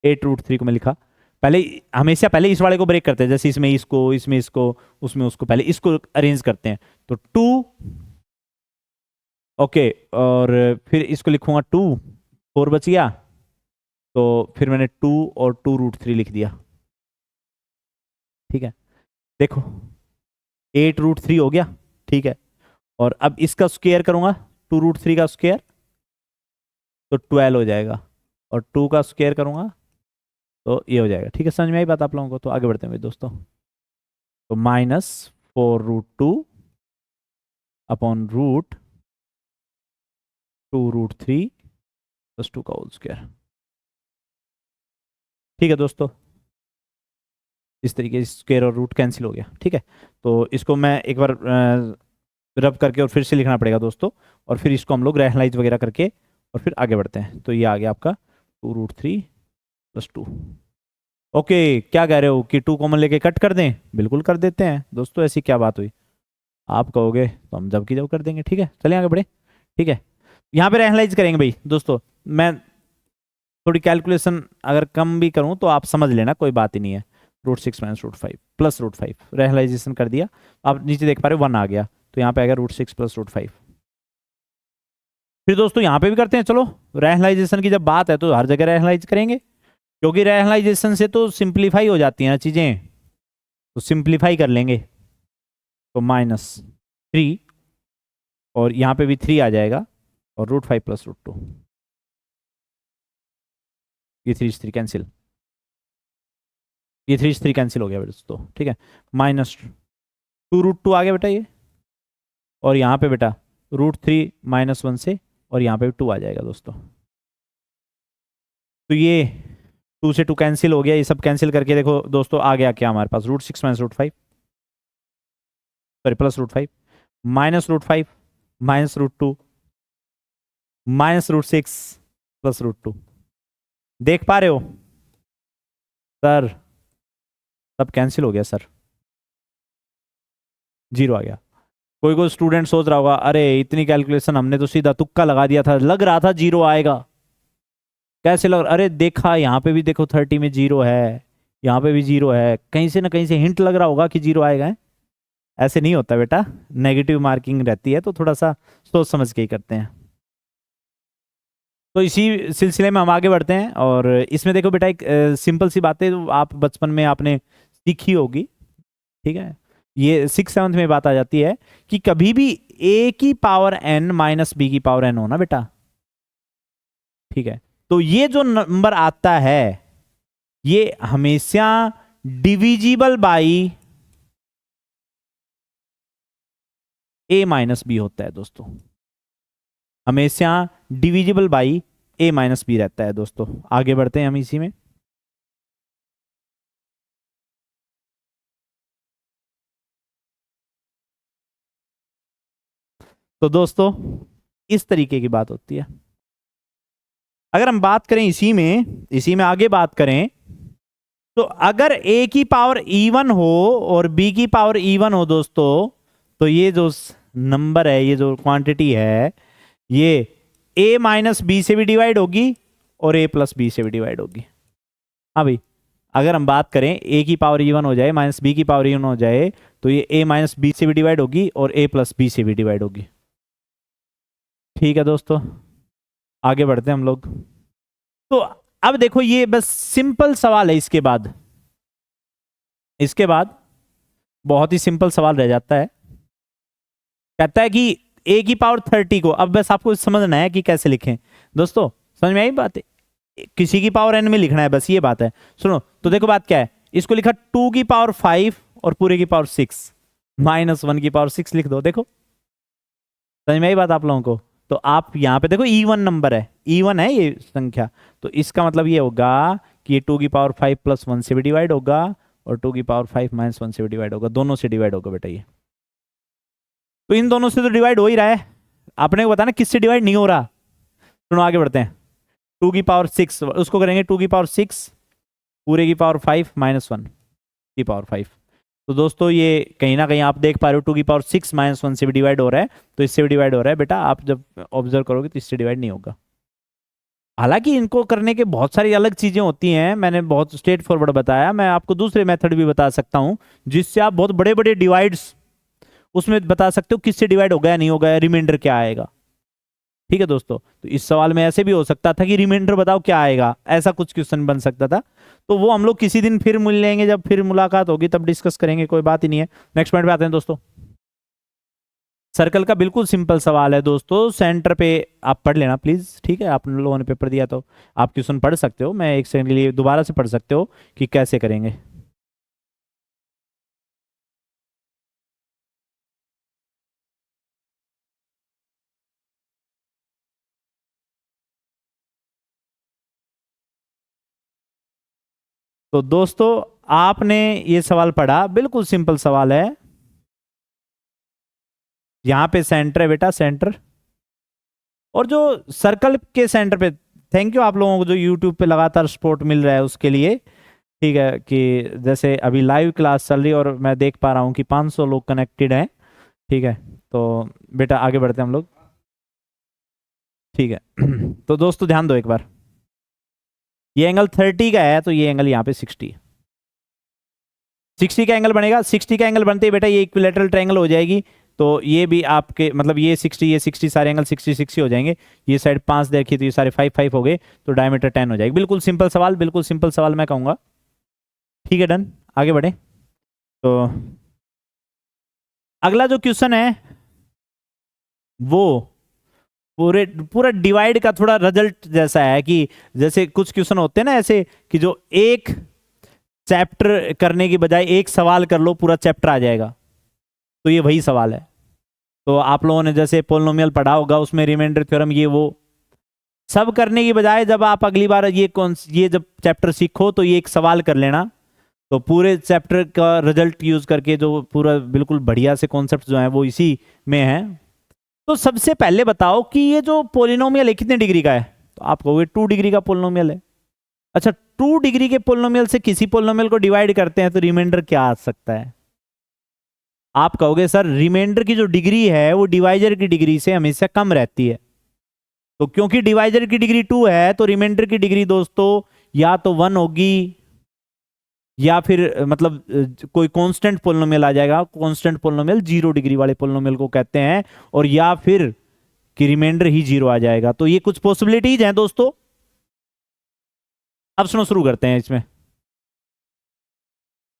Speaker 1: 8√3 को मैं लिखा, पहले हमेशा पहले इस वाले को ब्रेक करते हैं, जैसे इसमें इसको उसमें उसको, पहले इसको अरेंज करते हैं। तो 2 ओके, और फिर इसको लिखूंगा 2, 4 बच गया, तो फिर मैंने 2 और 2√3 लिख दिया, ठीक है। देखो 8√3 हो गया, ठीक है। और अब इसका स्क्वायर करूंगा, 2√3 का स्क्वायर तो 12 हो जाएगा, और 2 का स्क्वायर करूंगा तो ये हो जाएगा, ठीक है। समझ में आई बात आप लोगों को। तो आगे बढ़ते हैं दोस्तों। तो -4√2 अपॉन √2√3 + 2 का होल स्क्वायर, ठीक है दोस्तों। इस तरीके से स्क्वायर और रूट कैंसिल हो गया, ठीक है। तो इसको मैं एक बार रब करके और फिर से लिखना पड़ेगा दोस्तों, और फिर इसको हम लोग रैशनलाइज वगैरह करके और फिर आगे बढ़ते हैं। तो ये आ गया आपका 2√3 + 2। ओके, क्या कह रहे हो कि 2 कॉमन लेके कट कर दें? बिल्कुल कर देते हैं दोस्तों, ऐसी क्या बात हुई, आप कहोगे तो हम जब की जब कर देंगे, ठीक है। चलिए आगे बढ़े, ठीक है। यहाँ पे रैशनलाइज करेंगे भाई दोस्तों, मैं थोड़ी कैलकुलेशन अगर कम भी करूँ तो आप समझ लेना, कोई बात ही नहीं है। √6 माइनस √5 प्लस √5 रैशनलाइजेशन कर दिया, आप नीचे देख पा रहे हो 1 आ गया, तो यहाँ पे आएगा √6 + √5। फिर दोस्तों यहाँ पे भी करते हैं, चलो रैशनलाइजेशन की जब बात है तो हर जगह रैशनलाइज करेंगे, क्योंकि रैशनलाइजेशन से तो सिंप्लीफाई हो जाती है ना चीजें, तो सिंप्लीफाई कर लेंगे। तो -3 और यहाँ पे भी 3 आ जाएगा, और √5 + √2, ये 3 3 कैंसिल, ये 3 3 कैंसिल हो गया दोस्तों, ठीक है। -2√2 आ गया बेटा ये, और यहाँ पे बेटा √3 -1 से, और यहाँ पे भी 2 आ जाएगा दोस्तों। तो ये 2 से 2 कैंसिल हो गया, ये सब कैंसिल करके देखो दोस्तों आ गया क्या हमारे पास, √6 माइनस √5, सॉरी प्लस √5, -√5 -√2 -√6 + √2। देख पा रहे हो सर, सब कैंसिल हो गया सर, 0 आ गया। कोई कोई स्टूडेंट सोच रहा होगा अरे इतनी कैलकुलेशन हमने तो सीधा तुक्का लगा दिया था, लग रहा था 0 आएगा, कैसे लग रहा, अरे देखा यहाँ पे भी देखो 30 में 0 है, यहाँ पे भी 0 है, कहीं से ना कहीं से हिंट लग रहा होगा कि 0 आएगा है? ऐसे नहीं होता बेटा, नेगेटिव मार्किंग रहती है, तो थोड़ा सा सोच समझ के ही करते हैं। तो इसी सिलसिले में हम आगे बढ़ते हैं। और इसमें देखो बेटा, एक सिंपल सी बात है, आप बचपन में आपने सीखी होगी, ठीक है। ये 6th 7th में बात आ जाती है कि कभी भी a की पावर n माइनस b की पावर n हो ना बेटा, ठीक है, तो ये जो नंबर आता है ये हमेशा divisible by a minus b होता है दोस्तों, हमेशा divisible by a minus b रहता है दोस्तों। आगे बढ़ते हैं हम इसी में। तो दोस्तों इस तरीके की बात होती है। अगर हम बात करें इसी में आगे बात करें, तो अगर a की पावर इवन हो और b की पावर इवन हो दोस्तों, तो ये जो नंबर है, ये जो क्वांटिटी है, ये a माइनस बी से भी डिवाइड होगी और a प्लस बी से भी डिवाइड होगी। हाँ भाई, अगर हम बात करें a की पावर इवन हो जाए माइनस b की पावर इवन हो जाए, तो ये a माइनस बी से भी डिवाइड होगी और a प्लस बी से भी डिवाइड होगी। ठीक है दोस्तों, आगे बढ़ते हैं हम लोग। तो अब देखो, ये बस सिंपल सवाल है। इसके बाद बहुत ही सिंपल सवाल रह जाता है। कहता है कि a की पावर 30 को, अब बस आपको समझना है कि कैसे लिखें दोस्तों, समझ में आई बात है? किसी की पावर n में लिखना है, बस ये बात है। सुनो तो देखो बात क्या है, इसको लिखा 2 की पावर 5 और पूरे की पावर 6 माइनस 1 की पावर 6 लिख दो। देखो समझ में आई बात आप लोगों को? तो आप यहाँ पे देखो इवन नंबर है, इवन है ये संख्या, तो इसका मतलब ये होगा कि ये 2 की पावर 5 प्लस 1 से भी डिवाइड होगा और 2 की पावर 5 माइनस 1 से भी डिवाइड होगा, दोनों से डिवाइड होगा बेटा ये। तो इन दोनों से तो डिवाइड हो ही रहा है, आपने को बताना किससे डिवाइड नहीं हो रहा। सुनो आगे बढ़ते हैं। 2 की पावर 6 उसको करेंगे 2 की पावर 6 पूरे की पावर 5 माइनस 1 की पावर 5। तो दोस्तों ये कहीं ना कहीं आप देख पा रहे हो 2 की पावर 6 माइनस 1 से भी डिवाइड हो रहा है, तो इससे भी डिवाइड हो रहा है बेटा। आप जब ऑब्जर्व करोगे तो इससे डिवाइड नहीं होगा। हालांकि इनको करने के बहुत सारी अलग चीजें होती हैं, मैंने बहुत स्ट्रेट फॉरवर्ड बताया। मैं आपको दूसरे मेथड भी बता सकता हूं जिससे आप बहुत बड़े बड़े डिवाइड्स उसमें बता सकते हो किससे डिवाइड हो गया नहीं हो गया, रिमाइंडर क्या आएगा। ठीक है दोस्तों, तो इस सवाल में ऐसे भी हो सकता था कि रिमाइंडर बताओ क्या आएगा, ऐसा कुछ क्वेश्चन बन सकता था। तो वो हम लोग किसी दिन फिर मिल लेंगे, जब फिर मुलाकात होगी तब डिस्कस करेंगे, कोई बात ही नहीं है। नेक्स्ट पॉइंट पे आते हैं दोस्तों। सर्कल का बिल्कुल सिंपल सवाल है दोस्तों, सेंटर पे आप पढ़ लेना प्लीज, ठीक है। आप लोगों ने पेपर दिया तो आप क्वेश्चन पढ़ सकते हो, मैं एक सेकंड के लिए दोबारा से पढ़ सकते हो कि कैसे करेंगे। तो दोस्तों आपने ये सवाल पढ़ा, बिल्कुल सिंपल सवाल है। यहां पे सेंटर है बेटा, सेंटर, और जो सर्कल के सेंटर पे, थैंक यू आप लोगों को जो यूट्यूब पे लगातार सपोर्ट मिल रहा है उसके लिए, ठीक है। कि जैसे अभी लाइव क्लास चल रही है और मैं देख पा रहा हूँ कि 500 लोग कनेक्टेड हैं, ठीक है। तो बेटा आगे बढ़ते हैं हम लोग, ठीक है। तो दोस्तों ध्यान दो एक बार, ये एंगल 30 का है, तो ये एंगल यहाँ पे 60 का एंगल बनेगा। 60 का एंगल बनते ही बेटा ये इक्विलैटरल ट्रायंगल हो जाएगी। तो ये भी आपके मतलब ये 60 सारे एंगल 60 हो जाएंगे। ये साइड 5 देखिए तो ये सारे 5 हो गए, तो डायमीटर 10 हो जाएगी। बिल्कुल सिंपल सवाल, बिल्कुल सिंपल सवाल मैं कहूँगा। ठीक है, डन, आगे बढ़े। तो अगला जो क्वेश्चन है वो पूरा डिवाइड का थोड़ा रिजल्ट जैसा है, कि जैसे कुछ क्वेश्चन होते हैं ना ऐसे कि जो एक चैप्टर करने की बजाय एक सवाल कर लो पूरा चैप्टर आ जाएगा, तो ये वही सवाल है। तो आप लोगों ने जैसे पोलिनोमियल पढ़ा होगा, उसमें रिमाइंडर थ्योरम ये वो सब करने की बजाय जब आप अगली बार ये जब चैप्टर सीखो तो ये एक सवाल कर लेना, तो पूरे चैप्टर का रिजल्ट यूज करके जो पूरा बिल्कुल बढ़िया से कॉन्सेप्ट जो है वो इसी में है। तो सबसे पहले बताओ कि ये जो पोलिनोमियल है कितने डिग्री का है, तो आप कहोगे 2 डिग्री का पोलिनोमियल है। अच्छा, 2 डिग्री के पोलिनोमियल से किसी पोलिनोमियल को डिवाइड करते हैं तो रिमाइंडर क्या आ सकता है? आप कहोगे सर रिमाइंडर की जो डिग्री है वो डिवाइजर की डिग्री से हमेशा कम रहती है। तो क्योंकि डिवाइजर की डिग्री 2 है तो रिमाइंडर की डिग्री दोस्तों या तो 1 होगी या फिर मतलब कोई कांस्टेंट पोलिनोमियल आ जाएगा। कांस्टेंट पोलिनोमियल 0 डिग्री वाले पोलिनोमियल को कहते हैं। और या फिर कि रिमाइंडर ही 0 आ जाएगा। तो ये कुछ पॉसिबिलिटीज हैं दोस्तों। अब सुनो, शुरू करते हैं इसमें।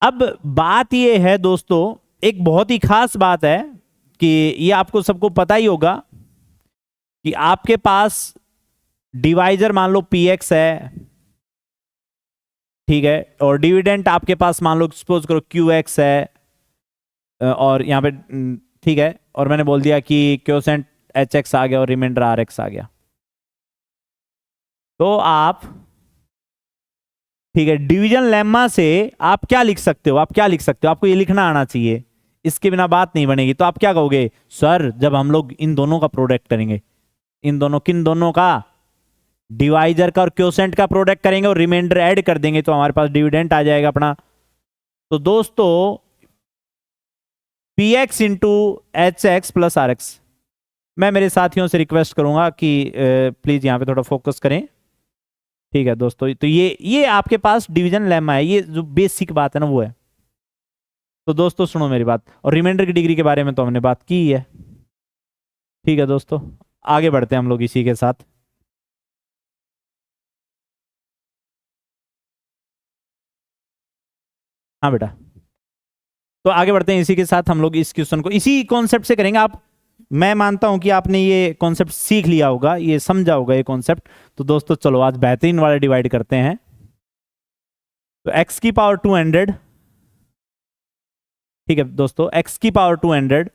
Speaker 1: अब बात ये है दोस्तों, एक बहुत ही खास बात है कि ये आपको सबको पता ही होगा कि आपके पास डिवाइजर मान लो px है, ठीक है, और डिविडेंट आपके पास मान लो सपोज करो qx है, और यहां पे ठीक है, और मैंने बोल दिया कि क्योसेंट hx आ गया और रिमाइंडर rx आ गया। तो आप, ठीक है, डिवीजन लेम्मा से आप क्या लिख सकते हो? आप क्या लिख सकते हो? आपको ये लिखना आना चाहिए, इसके बिना बात नहीं बनेगी। तो आप क्या कहोगे? सर जब हम लोग इन दोनों का प्रोडक्ट करेंगे, इन दोनों, किन दोनों का? डिवाइजर का और क्योसेंट का प्रोडक्ट करेंगे और रिमाइंडर ऐड कर देंगे तो हमारे पास डिविडेंट आ जाएगा अपना। तो दोस्तों px into hx plus rx, मैं मेरे साथियों से रिक्वेस्ट करूंगा कि प्लीज यहां पे थोड़ा फोकस करें, ठीक है दोस्तों। तो ये आपके पास डिवीजन लेमा है, ये जो बेसिक बात है ना वो है। तो दोस्तों सुनो मेरी बात, और रिमाइंडर की डिग्री के बारे में तो हमने बात की है, ठीक है दोस्तों। आगे बढ़ते हैं हम लोग इसी के साथ। हाँ बेटा, तो आगे बढ़ते हैं इसी के साथ। हम लोग इस क्वेश्चन को इसी कॉन्सेप्ट से करेंगे। आप, मैं मानता हूं कि आपने ये कॉन्सेप्ट सीख लिया होगा, ये समझा होगा ये कॉन्सेप्ट। तो दोस्तों चलो आज बेहतरीन वाले डिवाइड करते हैं। तो x की पावर 200, ठीक है दोस्तों, x की पावर 200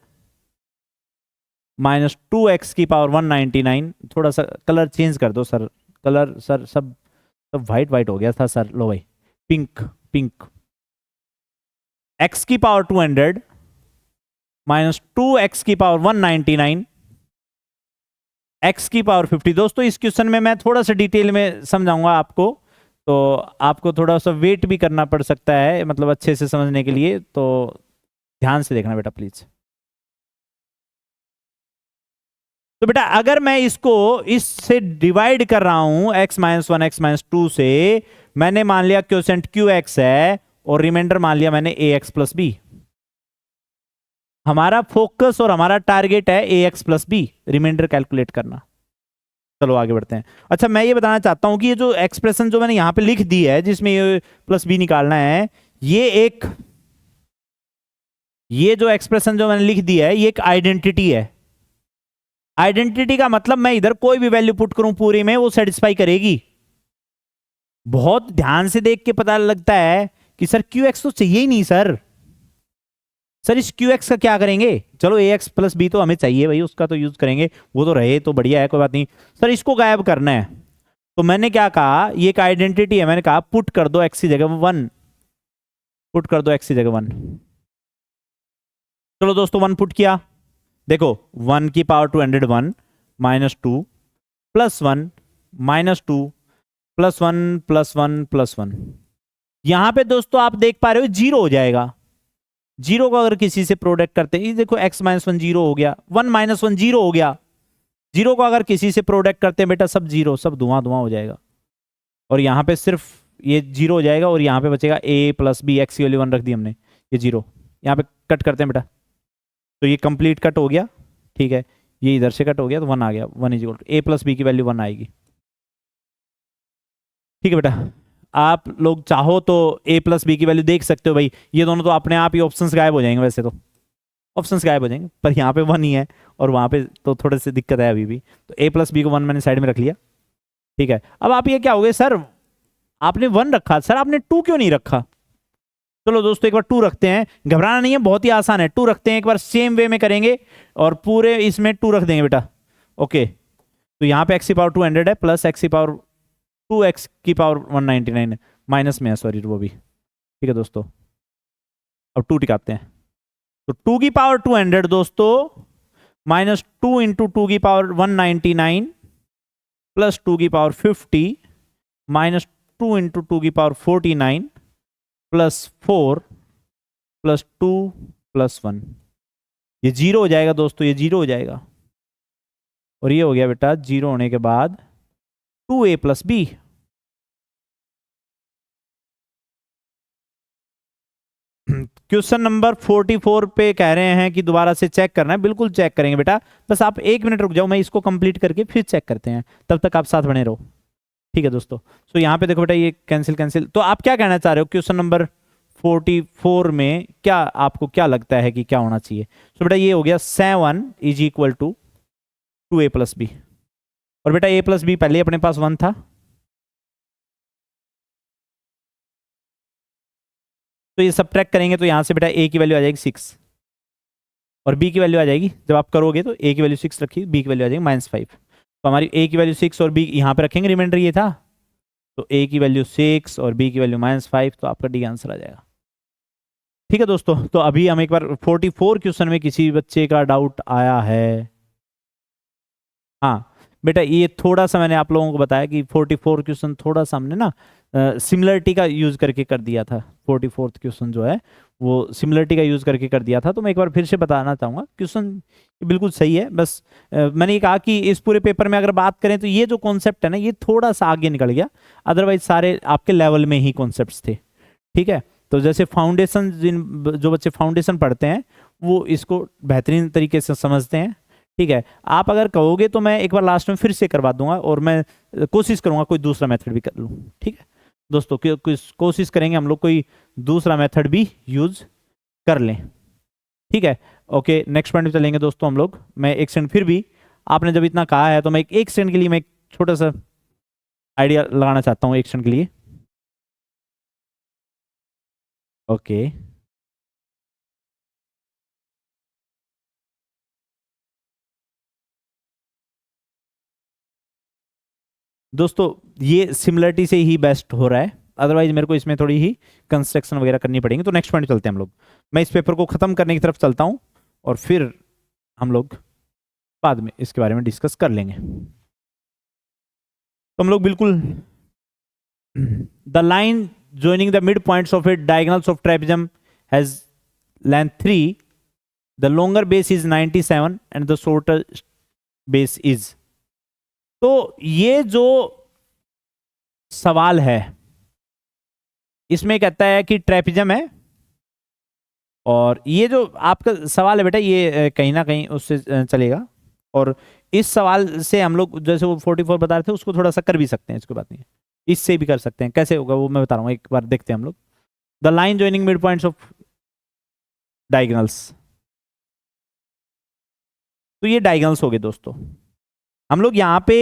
Speaker 1: माइनस 2x की पावर 199। थोड़ा सा कलर चेंज कर दो सर, कलर सर सब सब वाइट वाइट हो गया था सर, लो भाई पिंक पिंक। x की पावर 200 माइनस 2x की पावर 199, x की पावर 50। दोस्तों इस क्वेश्चन में मैं थोड़ा सा डिटेल में समझाऊंगा आपको, तो आपको थोड़ा सा वेट भी करना पड़ सकता है, मतलब अच्छे से समझने के लिए, तो ध्यान से देखना बेटा प्लीज। तो बेटा अगर मैं इसको इससे डिवाइड कर रहा हूं x माइनस 1 x माइनस 2 से, मैंने मान लिया क्योसेंट qx है और रिमाइंडर मान लिया मैंने ax प्लस बी। हमारा फोकस और हमारा टारगेट है ax plus b, remainder calculate करना। चलो आगे बढ़ते हैं। अच्छा मैं ये बताना चाहता हूं कि ये जो एक्सप्रेशन जो मैंने यहां पे लिख दी है जिसमें ये प्लस बी निकालना है, ये जो एक्सप्रेशन जो मैंने लिख दी है ये एक आइडेंटिटी है। आइडेंटिटी का मतलब मैं इधर कोई भी वैल्यू पुट करूं पूरी में वो सेटिस्फाई करेगी। बहुत ध्यान से देख के पता लगता है कि सर QX तो चाहिए ही नहीं सर इस QX का क्या करेंगे? चलो AX प्लस बी तो हमें चाहिए भाई, उसका तो यूज करेंगे, वो तो रहे तो बढ़िया है, कोई बात नहीं। सर इसको गायब करना है, तो मैंने क्या कहा, ये एक आइडेंटिटी है, मैंने कहा पुट कर दो x की जगह 1, पुट कर दो x की जगह 1। चलो दोस्तों 1 पुट किया, देखो 1 की power 200 1 minus 2 plus 1 minus 2 plus 1 plus 1 plus 1। यहां पे दोस्तों आप देख पा रहे हो 0 हो जाएगा। 0 को अगर किसी से प्रोडक्ट करते हैं, ये देखो x माइनस 1 0 हो गया, 1 माइनस 1 0 हो गया। 0 को अगर किसी से प्रोडक्ट करते हैं बेटा सब 0, सब धुआं धुआं हो जाएगा, और यहां पे सिर्फ ये 0 हो जाएगा और यहां पे बचेगा a प्लस बी, x की वैल्यू 1 रख दी हमने, ये 0। यहां पे कट करते हैं बेटा, तो ये कंप्लीट कट हो गया, ठीक है, ये इधर से कट हो गया तो 1 आ गया, 1 is equal to a plus b की वैल्यू 1 आएगी। ठीक है बेटा, आप लोग चाहो तो a प्लस बी की वैल्यू देख सकते हो भाई, ये दोनों तो अपने आप ही ऑप्शंस गायब हो जाएंगे, वैसे तो ऑप्शंस गायब हो जाएंगे, पर यहाँ पे 1 ही है और वहां पे तो थोड़े से दिक्कत है अभी भी। तो a प्लस बी को 1 मैंने साइड में रख लिया, ठीक है। अब आप ये क्या हो गए सर, आपने 1 रखा, सर आपने 2 क्यों नहीं रखा? चलो दोस्तों एक बार 2 रखते हैं, घबराना नहीं है, बहुत ही आसान है। 2 रखते हैं, एक बार सेम वे में करेंगे और पूरे इसमें 2 रख देंगे बेटा, ओके। तो यहाँ पे x की पावर 200 है प्लस x की पावर 2x की पावर 199 है, माइनस में है सॉरी वो भी, ठीक है दोस्तों। अब 2 टिकाते हैं, तो 2 की पावर 200 दोस्तों माइनस 2 इंटू 2 की पावर 199 प्लस 2 की पावर 50 माइनस 2 इंटू 2 की पावर 49 प्लस 4 प्लस 2 प्लस 1। ये 0 हो जाएगा दोस्तों, ये 0 हो जाएगा, और ये हो गया बेटा 0 होने के बाद 2a plus B. Question number 44 पे कह रहे हैं कि दोबारा से चेक करना है। बिल्कुल चेक करेंगे बेटा, बस आप 1 मिनट रुक जाओ, मैं इसको कंप्लीट करके फिर चेक करते हैं, तब तक आप साथ बने रहो। ठीक है दोस्तों, तो यहाँ पे देखो बेटा, ये कैंसिल कैंसिल, तो आप क्या कहना चाह रहे हो क्वेश्चन नंबर 44 में क्या आपको क्या लगता है कि क्या होना चाहिए? तो बेटा ये हो गया 7 is equal to 2a plus b, और बेटा a प्लस बी पहले अपने पास 1 था, तो ये सब्ट्रैक्ट करेंगे तो यहां से बेटा a की वैल्यू आ जाएगी 6 और b की वैल्यू आ जाएगी, जब आप करोगे तो a की वैल्यू 6 रखी, b की वैल्यू आ जाएगी -5। तो हमारी a की वैल्यू 6 और b यहां पे रखेंगे, रिमाइंडर ये था, तो a की वैल्यू 6 और b की वैल्यू -5, तो आपका डी आंसर आ जाएगा। ठीक है दोस्तों, तो अभी हम एक बार 44 क्वेश्चन में किसी बच्चे का डाउट आया है? हाँ बेटा, ये थोड़ा सा मैंने आप लोगों को बताया कि 44 क्वेश्चन थोड़ा सा हमने ना सिमिलरिटी का यूज करके कर दिया था। 44th क्वेश्चन जो है वो सिमिलरिटी का यूज करके कर दिया था, तो मैं एक बार फिर से बताना चाहूंगा, क्वेश्चन बिल्कुल सही है। बस मैंने ये कहा कि इस पूरे पेपर में अगर बात करें तो ये जो कॉन्सेप्ट है ना, ये थोड़ा सा आगे निकल गया, अदरवाइज सारे आपके लेवल में ही कॉन्सेप्ट्स थे। ठीक है, तो जैसे फाउंडेशन, जो बच्चे फाउंडेशन पढ़ते हैं वो इसको बेहतरीन तरीके से समझते हैं। ठीक है, आप अगर कहोगे तो मैं एक बार लास्ट में फिर से करवा दूंगा, और मैं कोशिश करूंगा कोई दूसरा मेथड भी कर लूँ। ठीक है दोस्तों, कोशिश करेंगे हम लोग कोई दूसरा मेथड भी यूज कर लें। ठीक है, ओके, नेक्स्ट पॉइंट पे चलेंगे दोस्तों हम लोग। मैं एक सेकंड, फिर भी आपने जब इतना कहा है तो मैं एक सेकंड के लिए मैं एक छोटा सा आइडिया लगाना चाहता हूँ, एक सेकंड के लिए। ओके, दोस्तों ये सिमिलरिटी से ही बेस्ट हो रहा है, अदरवाइज मेरे को इसमें थोड़ी ही कंस्ट्रक्शन वगैरह करनी पड़ेगी। तो नेक्स्ट पॉइंट चलते हैं हम लोग, मैं इस पेपर को खत्म करने की तरफ चलता हूं और फिर हम लोग बाद में इसके बारे में डिस्कस कर लेंगे। तो हम लोग बिल्कुल, the line joining the midpoints of it diagonals of trapezium has length 3, the longer base is 97 and the shorter base is। तो ये जो सवाल है इसमें कहता है कि ट्रेपिजम है, और ये जो आपका सवाल है बेटा ये कहीं ना कहीं उससे चलेगा, और इस सवाल से हम लोग जैसे वो 44 बता रहे थे उसको थोड़ा सा कर भी सकते हैं, इसकी बात नहीं है, इससे भी कर सकते हैं। कैसे होगा वो मैं बता रहा हूँ, एक बार देखते हैं हम लोग। The line joining mid points of diagonals, तो ये डायगोनल्स हो गए दोस्तों। हम लोग यहाँ पे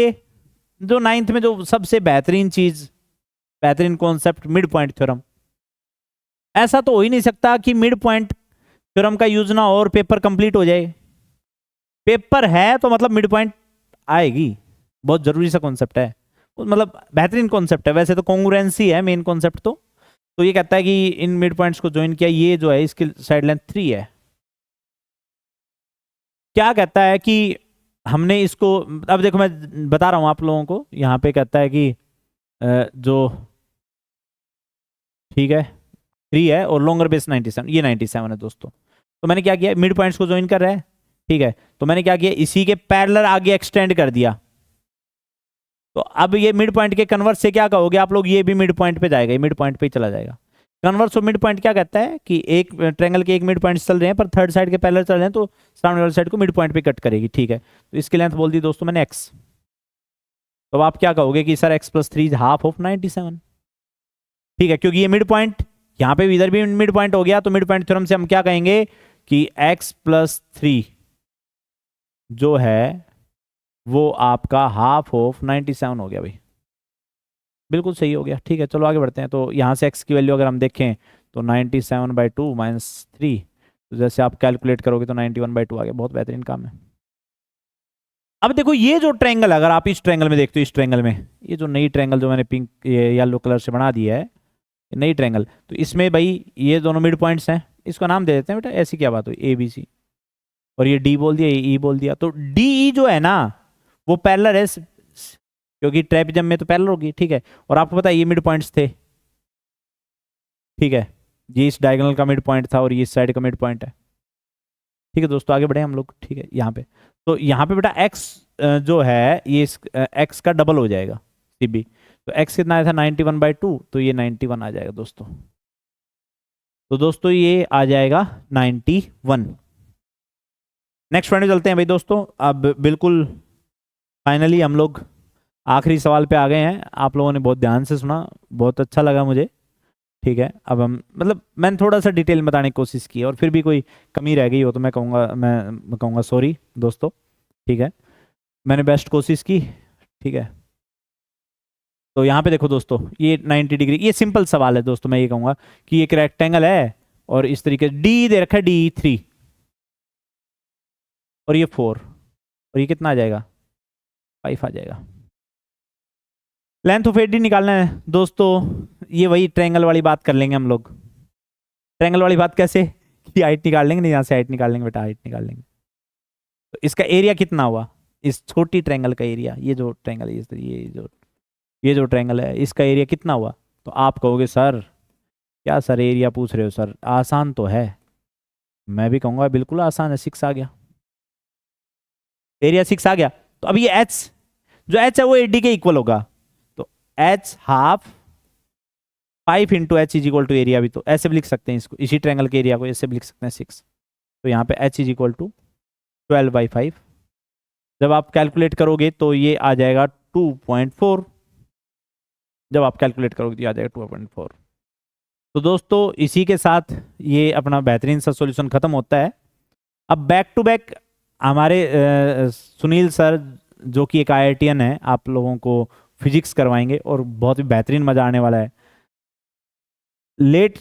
Speaker 1: जो 9th में जो सबसे बेहतरीन चीज, बेहतरीन कॉन्सेप्ट, मिड पॉइंट थ्योरम, ऐसा तो हो ही नहीं सकता कि मिड पॉइंट थ्योरम का यूज ना हो और पेपर कंप्लीट हो जाए। पेपर है तो मतलब मिड पॉइंट आएगी, बहुत जरूरी सा कॉन्सेप्ट है, मतलब बेहतरीन कॉन्सेप्ट है। वैसे तो कॉन्ग्रुएंसी है मेन कॉन्सेप्ट, तो ये कहता है कि इन मिड पॉइंट्स को ज्वाइन किया, ये जो है इसकी साइड लेंथ 3 है। क्या कहता है कि हमने इसको, अब देखो मैं बता रहा हूं आप लोगों को, यहां पे कहता है कि जो, ठीक है 3 है और लॉन्गर बेस 97, ये 97 है दोस्तों। तो मैंने क्या किया, मिड पॉइंट्स को ज्वाइन कर रहा है, ठीक है, तो मैंने क्या किया, इसी के पैरेलल आगे एक्सटेंड कर दिया। तो अब ये मिड पॉइंट के कन्वर्स से क्या कहोगे आप लोग, ये भी मिड पॉइंट पे जाएगा, ये मिड पॉइंट पे ही चला जाएगा। कन्वर्स ऑफ मिड पॉइंट क्या कहता है कि एक ट्रायंगल के एक मिड पॉइंट चल रहे हैं पर थर्ड साइड के पैरेलल चल रहे हैं, तो सामने वाली साइड को मिड पॉइंट पे कट करेगी। ठीक है, तो इसकी लेंथ बोल दी दोस्तों मैंने x। तो आप क्या कहोगे कि sir x+3 is half of 97। ठीक है, क्योंकि ये मिड पॉइंट यहाँ पे इधर भी मिड पॉइंट हो गया, तो मिड पॉइंट थ्योरम से हम क्या कहेंगे कि x+3 जो है वो आपका हाफ ऑफ 97 हो गया भाई, बिल्कुल सही हो गया। ठीक है, चलो आगे बढ़ते हैं। तो यहाँ से x की वैल्यू अगर हम देखें तो 97/2 - 3, तो जैसे आप कैलकुलेट करोगे तो 91/2 आ गया। बहुत बेहतरीन काम है। अब देखो ये जो ट्रायंगल, अगर आप इस ट्रायंगल में देखते हो, इस ट्रायंगल में ये जो नई ट्रायंगल जो मैंने पिंक येलो कलर से बना दिया है, नई ट्रायंगल, तो इसमें भाई ये दोनों मिड पॉइंट्स हैं, इसको नाम दे देते हैं बेटा, ऐसी क्या बात हुई, ABC, और ये D बोल दिया, ये E बोल दिया। तो DE जो है ना वो पैरेलल है, क्योंकि ट्रेपेजियम में तो पैरेलल होगी। ठीक है, और आपको पता है ये मिड पॉइंट्स थे। ठीक है, ये इस डायगोनल का मिड पॉइंट था और ये इस साइड का मिड पॉइंट है। ठीक है दोस्तों, आगे बढ़े हम लोग। ठीक है, यहाँ पे तो यहाँ पे बेटा x जो है ये x का डबल हो जाएगा CB। तो x कितना आया था 91/2, तो ये 91 आ जाएगा दोस्तों। तो दोस्तों ये आ जाएगा 91। नेक्स्ट पॉइंट चलते हैं भाई दोस्तों। अब बिल्कुल फाइनली हम लोग आखिरी सवाल पे आ गए हैं। आप लोगों ने बहुत ध्यान से सुना, बहुत अच्छा लगा मुझे। ठीक है, अब हम मतलब मैंने थोड़ा सा डिटेल में बताने की कोशिश की और फिर भी कोई कमी रह गई हो तो मैं कहूँगा सॉरी दोस्तों। ठीक है, मैंने बेस्ट कोशिश की। ठीक है, तो यहाँ पे देखो दोस्तों, ये 90 डिग्री, ये सिंपल सवाल है दोस्तों। मैं ये कहूँगा कि एक रेक्टेंगल है और इस तरीके डी दे रखा है, D3 और ये 4 और ये कितना आ जाएगा, 5 आ जाएगा। लेंथ ऑफ एडी निकालना है दोस्तों। ये वही ट्रायंगल वाली बात कर लेंगे हम लोग। ट्रायंगल वाली बात कैसे कि हाइट निकाल लेंगे, नहीं यहाँ से हाइट निकाल लेंगे बेटा, हाइट निकाल लेंगे। तो इसका एरिया कितना हुआ, इस छोटी ट्रायंगल का एरिया, ये जो ट्रायंगल है, ये जो ट्रायंगल है इसका एरिया कितना हुआ। तो आप कहोगे सर क्या सर एरिया पूछ रहे हो सर, आसान तो है। मैं भी कहूँगा बिल्कुल आसान है, 6 आ गया, एरिया 6 आ गया। तो अब ये एच, जो एच है वो एडी के इक्वल होगा। तो h half 5 into h is equal to area, भी तो ऐसे भी लिख सकते हैं इसको, इसी ट्रायंगल के एरिया को ऐसे भी लिख सकते हैं 6। तो यहाँ पे एच इज इक्वल टू 12/5। जब आप कैलकुलेट करोगे तो ये आ जाएगा 2.4। जब आप कैलकुलेट करोगे तो ये आ जाएगा 2.4। तो दोस्तों इसी के साथ ये अपना बेहतरीन सा सॉल्यूशन खत्म होता है। अब बैक टू बैक हमारे सुनील सर जो कि एक IITian है, आप लोगों को फिजिक्स करवाएंगे और बहुत ही बेहतरीन मजा आने वाला है। लेट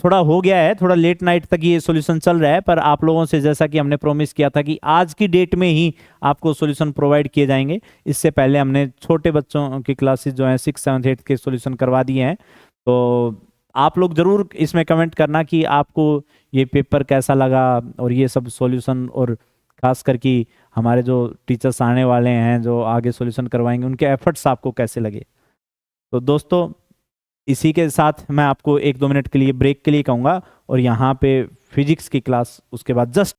Speaker 1: थोड़ा हो गया है, थोड़ा लेट नाइट तक ये सॉल्यूशन चल रहा है, पर आप लोगों से जैसा कि हमने प्रॉमिस किया था कि आज की डेट में ही आपको सॉल्यूशन प्रोवाइड किए जाएंगे। इससे पहले हमने छोटे बच्चों की क्लासेस जो हैं 6, 7, 8 के सॉल्यूशन करवा दिए हैं। तो आप लोग जरूर इसमें कमेंट करना कि आपको ये पेपर कैसा लगा और ये सब सॉल्यूशन, और खास करके हमारे जो टीचर्स आने वाले हैं जो आगे सॉल्यूशन करवाएंगे उनके एफर्ट्स आपको कैसे लगे। तो दोस्तों इसी के साथ मैं आपको 1-2 मिनट के लिए ब्रेक के लिए कहूँगा और यहाँ पे फिजिक्स की क्लास उसके बाद जस्ट